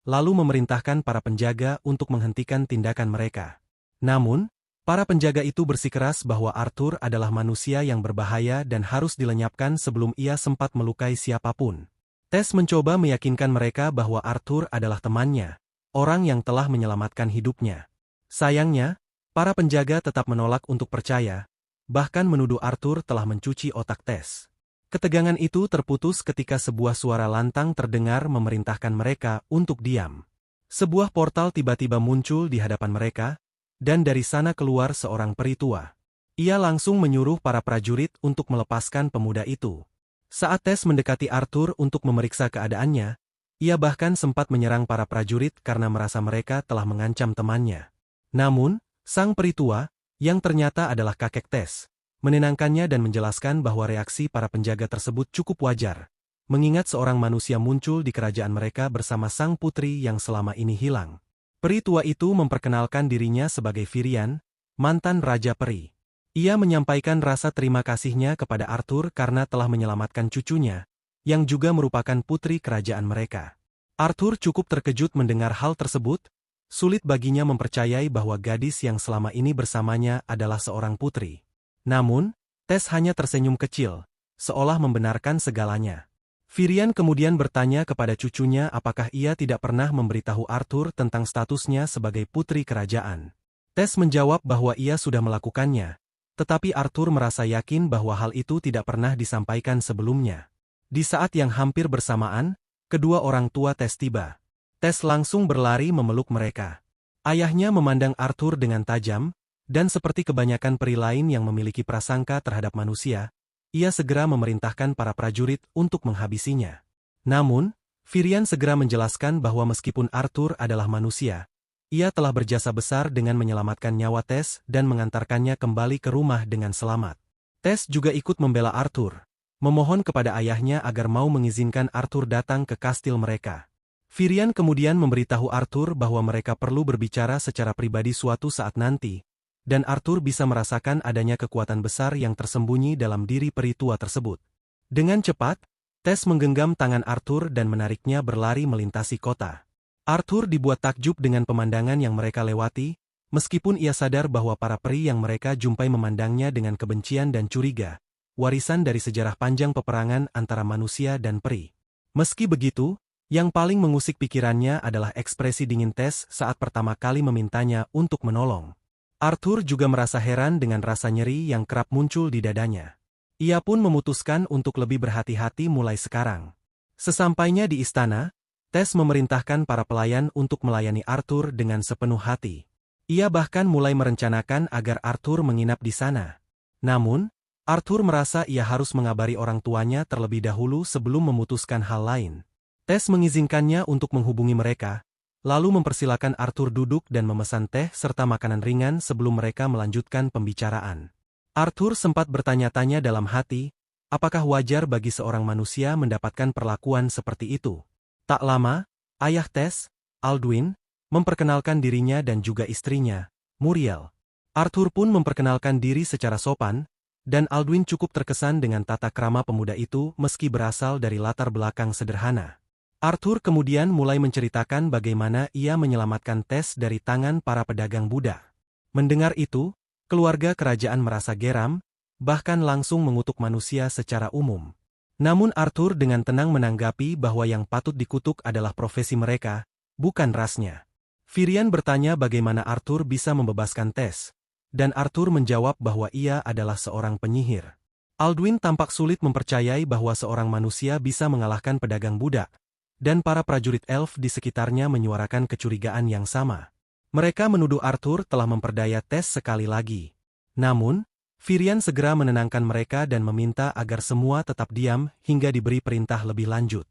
lalu memerintahkan para penjaga untuk menghentikan tindakan mereka. Namun, para penjaga itu bersikeras bahwa Arthur adalah manusia yang berbahaya dan harus dilenyapkan sebelum ia sempat melukai siapapun. Tess mencoba meyakinkan mereka bahwa Arthur adalah temannya, orang yang telah menyelamatkan hidupnya. Sayangnya, para penjaga tetap menolak untuk percaya, bahkan menuduh Arthur telah mencuci otak Tess. Ketegangan itu terputus ketika sebuah suara lantang terdengar memerintahkan mereka untuk diam. Sebuah portal tiba-tiba muncul di hadapan mereka, dan dari sana keluar seorang peri tua. Ia langsung menyuruh para prajurit untuk melepaskan pemuda itu. Saat Tess mendekati Arthur untuk memeriksa keadaannya, ia bahkan sempat menyerang para prajurit karena merasa mereka telah mengancam temannya. Namun, sang peri tua, yang ternyata adalah kakek Tess, menenangkannya dan menjelaskan bahwa reaksi para penjaga tersebut cukup wajar, mengingat seorang manusia muncul di kerajaan mereka bersama sang putri yang selama ini hilang. Peri tua itu memperkenalkan dirinya sebagai Virian, mantan Raja Peri. Ia menyampaikan rasa terima kasihnya kepada Arthur karena telah menyelamatkan cucunya, yang juga merupakan putri kerajaan mereka. Arthur cukup terkejut mendengar hal tersebut, sulit baginya mempercayai bahwa gadis yang selama ini bersamanya adalah seorang putri. Namun, Tess hanya tersenyum kecil, seolah membenarkan segalanya. Virian kemudian bertanya kepada cucunya apakah ia tidak pernah memberitahu Arthur tentang statusnya sebagai putri kerajaan. Tess menjawab bahwa ia sudah melakukannya, tetapi Arthur merasa yakin bahwa hal itu tidak pernah disampaikan sebelumnya. Di saat yang hampir bersamaan, kedua orang tua Tess tiba. Tess langsung berlari memeluk mereka. Ayahnya memandang Arthur dengan tajam, dan seperti kebanyakan peri lain yang memiliki prasangka terhadap manusia, ia segera memerintahkan para prajurit untuk menghabisinya. Namun, Virian segera menjelaskan bahwa meskipun Arthur adalah manusia, ia telah berjasa besar dengan menyelamatkan nyawa Tess dan mengantarkannya kembali ke rumah dengan selamat. Tess juga ikut membela Arthur, memohon kepada ayahnya agar mau mengizinkan Arthur datang ke kastil mereka. Virian kemudian memberitahu Arthur bahwa mereka perlu berbicara secara pribadi suatu saat nanti, dan Arthur bisa merasakan adanya kekuatan besar yang tersembunyi dalam diri peri tua tersebut. Dengan cepat, Tess menggenggam tangan Arthur dan menariknya berlari melintasi kota. Arthur dibuat takjub dengan pemandangan yang mereka lewati, meskipun ia sadar bahwa para peri yang mereka jumpai memandangnya dengan kebencian dan curiga, warisan dari sejarah panjang peperangan antara manusia dan peri. Meski begitu, yang paling mengusik pikirannya adalah ekspresi dingin Tess saat pertama kali memintanya untuk menolong. Arthur juga merasa heran dengan rasa nyeri yang kerap muncul di dadanya. Ia pun memutuskan untuk lebih berhati-hati mulai sekarang. Sesampainya di istana, Tess memerintahkan para pelayan untuk melayani Arthur dengan sepenuh hati. Ia bahkan mulai merencanakan agar Arthur menginap di sana. Namun, Arthur merasa ia harus mengabari orang tuanya terlebih dahulu sebelum memutuskan hal lain. Tess mengizinkannya untuk menghubungi mereka, lalu mempersilakan Arthur duduk dan memesan teh serta makanan ringan sebelum mereka melanjutkan pembicaraan. Arthur sempat bertanya-tanya dalam hati, apakah wajar bagi seorang manusia mendapatkan perlakuan seperti itu? Tak lama, ayah Tess, Alduin, memperkenalkan dirinya dan juga istrinya, Muriel. Arthur pun memperkenalkan diri secara sopan, Dan Alduin cukup terkesan dengan tata krama pemuda itu meski berasal dari latar belakang sederhana. Arthur kemudian mulai menceritakan bagaimana ia menyelamatkan Tess dari tangan para pedagang Buddha. Mendengar itu, keluarga kerajaan merasa geram, bahkan langsung mengutuk manusia secara umum. Namun Arthur dengan tenang menanggapi bahwa yang patut dikutuk adalah profesi mereka, bukan rasnya. Virian bertanya bagaimana Arthur bisa membebaskan Tess, dan Arthur menjawab bahwa ia adalah seorang penyihir. Alduin tampak sulit mempercayai bahwa seorang manusia bisa mengalahkan pedagang budak, dan para prajurit elf di sekitarnya menyuarakan kecurigaan yang sama. Mereka menuduh Arthur telah memperdaya Tess sekali lagi. Namun, Virian segera menenangkan mereka dan meminta agar semua tetap diam hingga diberi perintah lebih lanjut.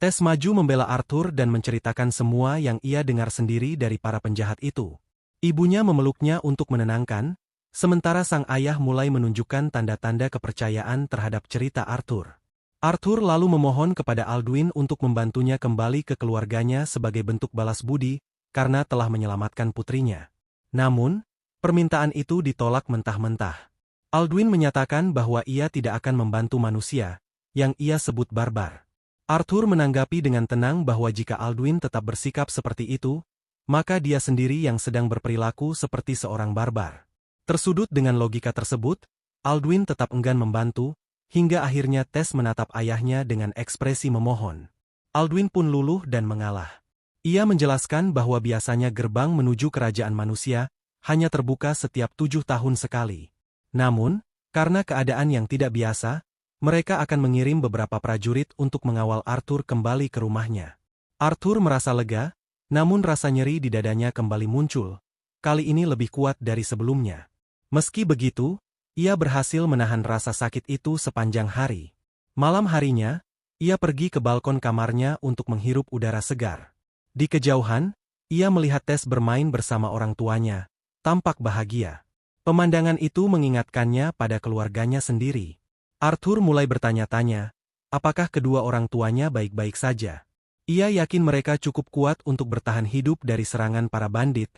Tess maju membela Arthur dan menceritakan semua yang ia dengar sendiri dari para penjahat itu. Ibunya memeluknya untuk menenangkan, sementara sang ayah mulai menunjukkan tanda-tanda kepercayaan terhadap cerita Arthur. Arthur lalu memohon kepada Alduin untuk membantunya kembali ke keluarganya sebagai bentuk balas budi, karena telah menyelamatkan putrinya. Namun, permintaan itu ditolak mentah-mentah. Alduin menyatakan bahwa ia tidak akan membantu manusia, yang ia sebut barbar. Arthur menanggapi dengan tenang bahwa jika Alduin tetap bersikap seperti itu, maka dia sendiri yang sedang berperilaku seperti seorang barbar. Tersudut dengan logika tersebut, Alduin tetap enggan membantu, hingga akhirnya Tess menatap ayahnya dengan ekspresi memohon. Alduin pun luluh dan mengalah. Ia menjelaskan bahwa biasanya gerbang menuju kerajaan manusia hanya terbuka setiap 7 tahun sekali. Namun, karena keadaan yang tidak biasa, mereka akan mengirim beberapa prajurit untuk mengawal Arthur kembali ke rumahnya. Arthur merasa lega, namun rasa nyeri di dadanya kembali muncul, kali ini lebih kuat dari sebelumnya. Meski begitu, ia berhasil menahan rasa sakit itu sepanjang hari. Malam harinya, ia pergi ke balkon kamarnya untuk menghirup udara segar. Di kejauhan, ia melihat Tess bermain bersama orang tuanya, tampak bahagia. Pemandangan itu mengingatkannya pada keluarganya sendiri. Arthur mulai bertanya-tanya, apakah kedua orang tuanya baik-baik saja. Ia yakin mereka cukup kuat untuk bertahan hidup dari serangan para bandit,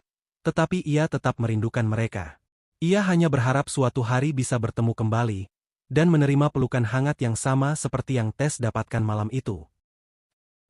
tetapi ia tetap merindukan mereka. Ia hanya berharap suatu hari bisa bertemu kembali, dan menerima pelukan hangat yang sama seperti yang Tess dapatkan malam itu.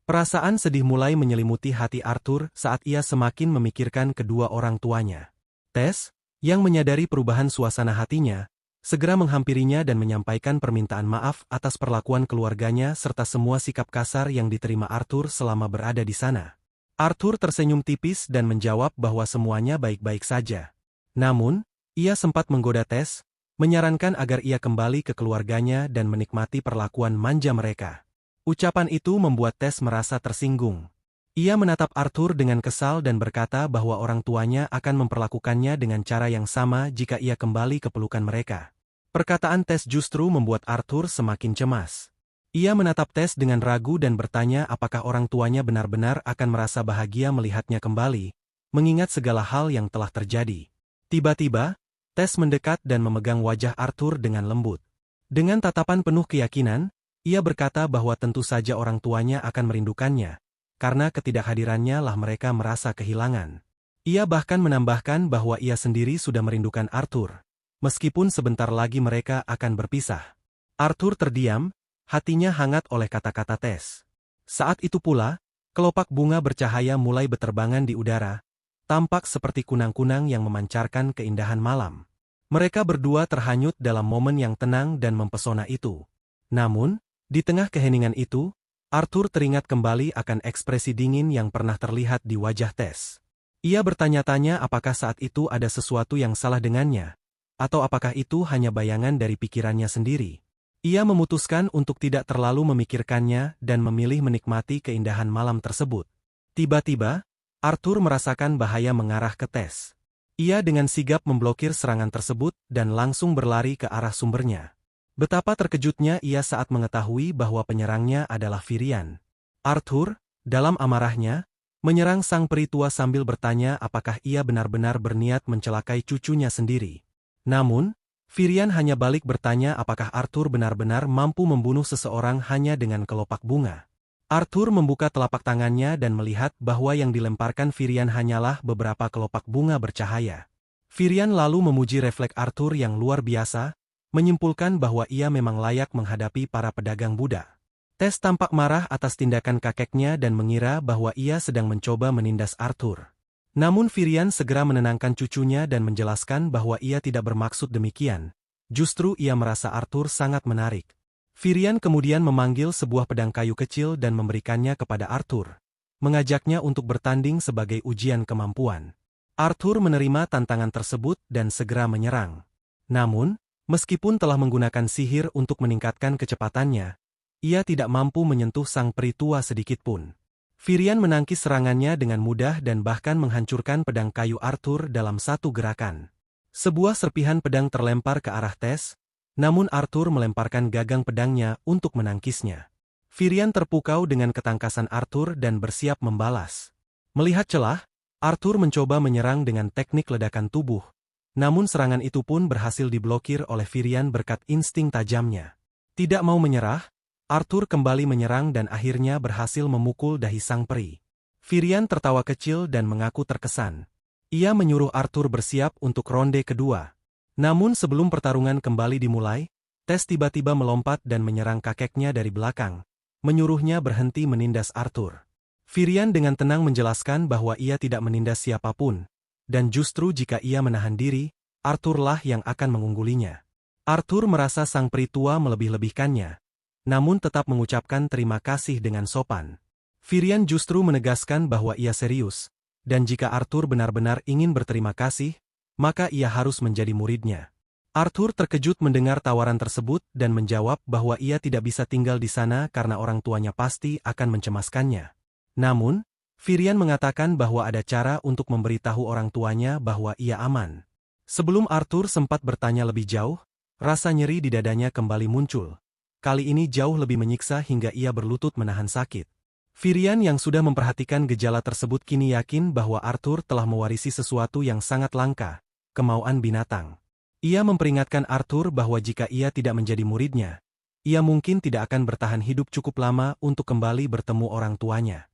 Perasaan sedih mulai menyelimuti hati Arthur saat ia semakin memikirkan kedua orang tuanya. Tess, yang menyadari perubahan suasana hatinya, segera menghampirinya dan menyampaikan permintaan maaf atas perlakuan keluarganya serta semua sikap kasar yang diterima Arthur selama berada di sana. Arthur tersenyum tipis dan menjawab bahwa semuanya baik-baik saja. Namun, ia sempat menggoda Tess, menyarankan agar ia kembali ke keluarganya dan menikmati perlakuan manja mereka. Ucapan itu membuat Tess merasa tersinggung. Ia menatap Arthur dengan kesal dan berkata bahwa orang tuanya akan memperlakukannya dengan cara yang sama jika ia kembali ke pelukan mereka. Perkataan Tess justru membuat Arthur semakin cemas. Ia menatap Tess dengan ragu dan bertanya apakah orang tuanya benar-benar akan merasa bahagia melihatnya kembali, mengingat segala hal yang telah terjadi. Tiba-tiba, Tess mendekat dan memegang wajah Arthur dengan lembut. Dengan tatapan penuh keyakinan, ia berkata bahwa tentu saja orang tuanya akan merindukannya, karena ketidakhadirannya lah mereka merasa kehilangan. Ia bahkan menambahkan bahwa ia sendiri sudah merindukan Arthur, meskipun sebentar lagi mereka akan berpisah. Arthur terdiam, hatinya hangat oleh kata-kata Tess. Saat itu pula, kelopak bunga bercahaya mulai beterbangan di udara, tampak seperti kunang-kunang yang memancarkan keindahan malam. Mereka berdua terhanyut dalam momen yang tenang dan mempesona itu. Namun, di tengah keheningan itu, Arthur teringat kembali akan ekspresi dingin yang pernah terlihat di wajah Tess. Ia bertanya-tanya apakah saat itu ada sesuatu yang salah dengannya, atau apakah itu hanya bayangan dari pikirannya sendiri. Ia memutuskan untuk tidak terlalu memikirkannya dan memilih menikmati keindahan malam tersebut. Tiba-tiba, Arthur merasakan bahaya mengarah ke Tess. Ia dengan sigap memblokir serangan tersebut dan langsung berlari ke arah sumbernya. Betapa terkejutnya ia saat mengetahui bahwa penyerangnya adalah Virian. Arthur, dalam amarahnya, menyerang sang peri tua sambil bertanya apakah ia benar-benar berniat mencelakai cucunya sendiri. Namun, Virian hanya balik bertanya apakah Arthur benar-benar mampu membunuh seseorang hanya dengan kelopak bunga. Arthur membuka telapak tangannya dan melihat bahwa yang dilemparkan Virian hanyalah beberapa kelopak bunga bercahaya. Virian lalu memuji refleks Arthur yang luar biasa, menyimpulkan bahwa ia memang layak menghadapi para pedagang budak. Tess tampak marah atas tindakan kakeknya dan mengira bahwa ia sedang mencoba menindas Arthur. Namun Virian segera menenangkan cucunya dan menjelaskan bahwa ia tidak bermaksud demikian. Justru ia merasa Arthur sangat menarik. Virian kemudian memanggil sebuah pedang kayu kecil dan memberikannya kepada Arthur, mengajaknya untuk bertanding sebagai ujian kemampuan. Arthur menerima tantangan tersebut dan segera menyerang. Namun, meskipun telah menggunakan sihir untuk meningkatkan kecepatannya, ia tidak mampu menyentuh sang peri tua sedikitpun. Virian menangkis serangannya dengan mudah dan bahkan menghancurkan pedang kayu Arthur dalam satu gerakan. Sebuah serpihan pedang terlempar ke arah Tess, namun Arthur melemparkan gagang pedangnya untuk menangkisnya. Virian terpukau dengan ketangkasan Arthur dan bersiap membalas. Melihat celah, Arthur mencoba menyerang dengan teknik ledakan tubuh, namun serangan itu pun berhasil diblokir oleh Virian berkat insting tajamnya. Tidak mau menyerah, Arthur kembali menyerang dan akhirnya berhasil memukul dahi sang peri. Virian tertawa kecil dan mengaku terkesan. Ia menyuruh Arthur bersiap untuk ronde kedua. Namun sebelum pertarungan kembali dimulai, Tess tiba-tiba melompat dan menyerang kakeknya dari belakang, menyuruhnya berhenti menindas Arthur. Virian dengan tenang menjelaskan bahwa ia tidak menindas siapapun, dan justru jika ia menahan diri, Arthurlah yang akan mengunggulinya. Arthur merasa sang peri tua melebih-lebihkannya, namun tetap mengucapkan terima kasih dengan sopan. Virian justru menegaskan bahwa ia serius, dan jika Arthur benar-benar ingin berterima kasih, maka ia harus menjadi muridnya. Arthur terkejut mendengar tawaran tersebut dan menjawab bahwa ia tidak bisa tinggal di sana karena orang tuanya pasti akan mencemaskannya. Namun, Virian mengatakan bahwa ada cara untuk memberitahu orang tuanya bahwa ia aman. Sebelum Arthur sempat bertanya lebih jauh, rasa nyeri di dadanya kembali muncul. Kali ini jauh lebih menyiksa hingga ia berlutut menahan sakit. Virian yang sudah memperhatikan gejala tersebut kini yakin bahwa Arthur telah mewarisi sesuatu yang sangat langka, kemauan binatang. Ia memperingatkan Arthur bahwa jika ia tidak menjadi muridnya, ia mungkin tidak akan bertahan hidup cukup lama untuk kembali bertemu orang tuanya.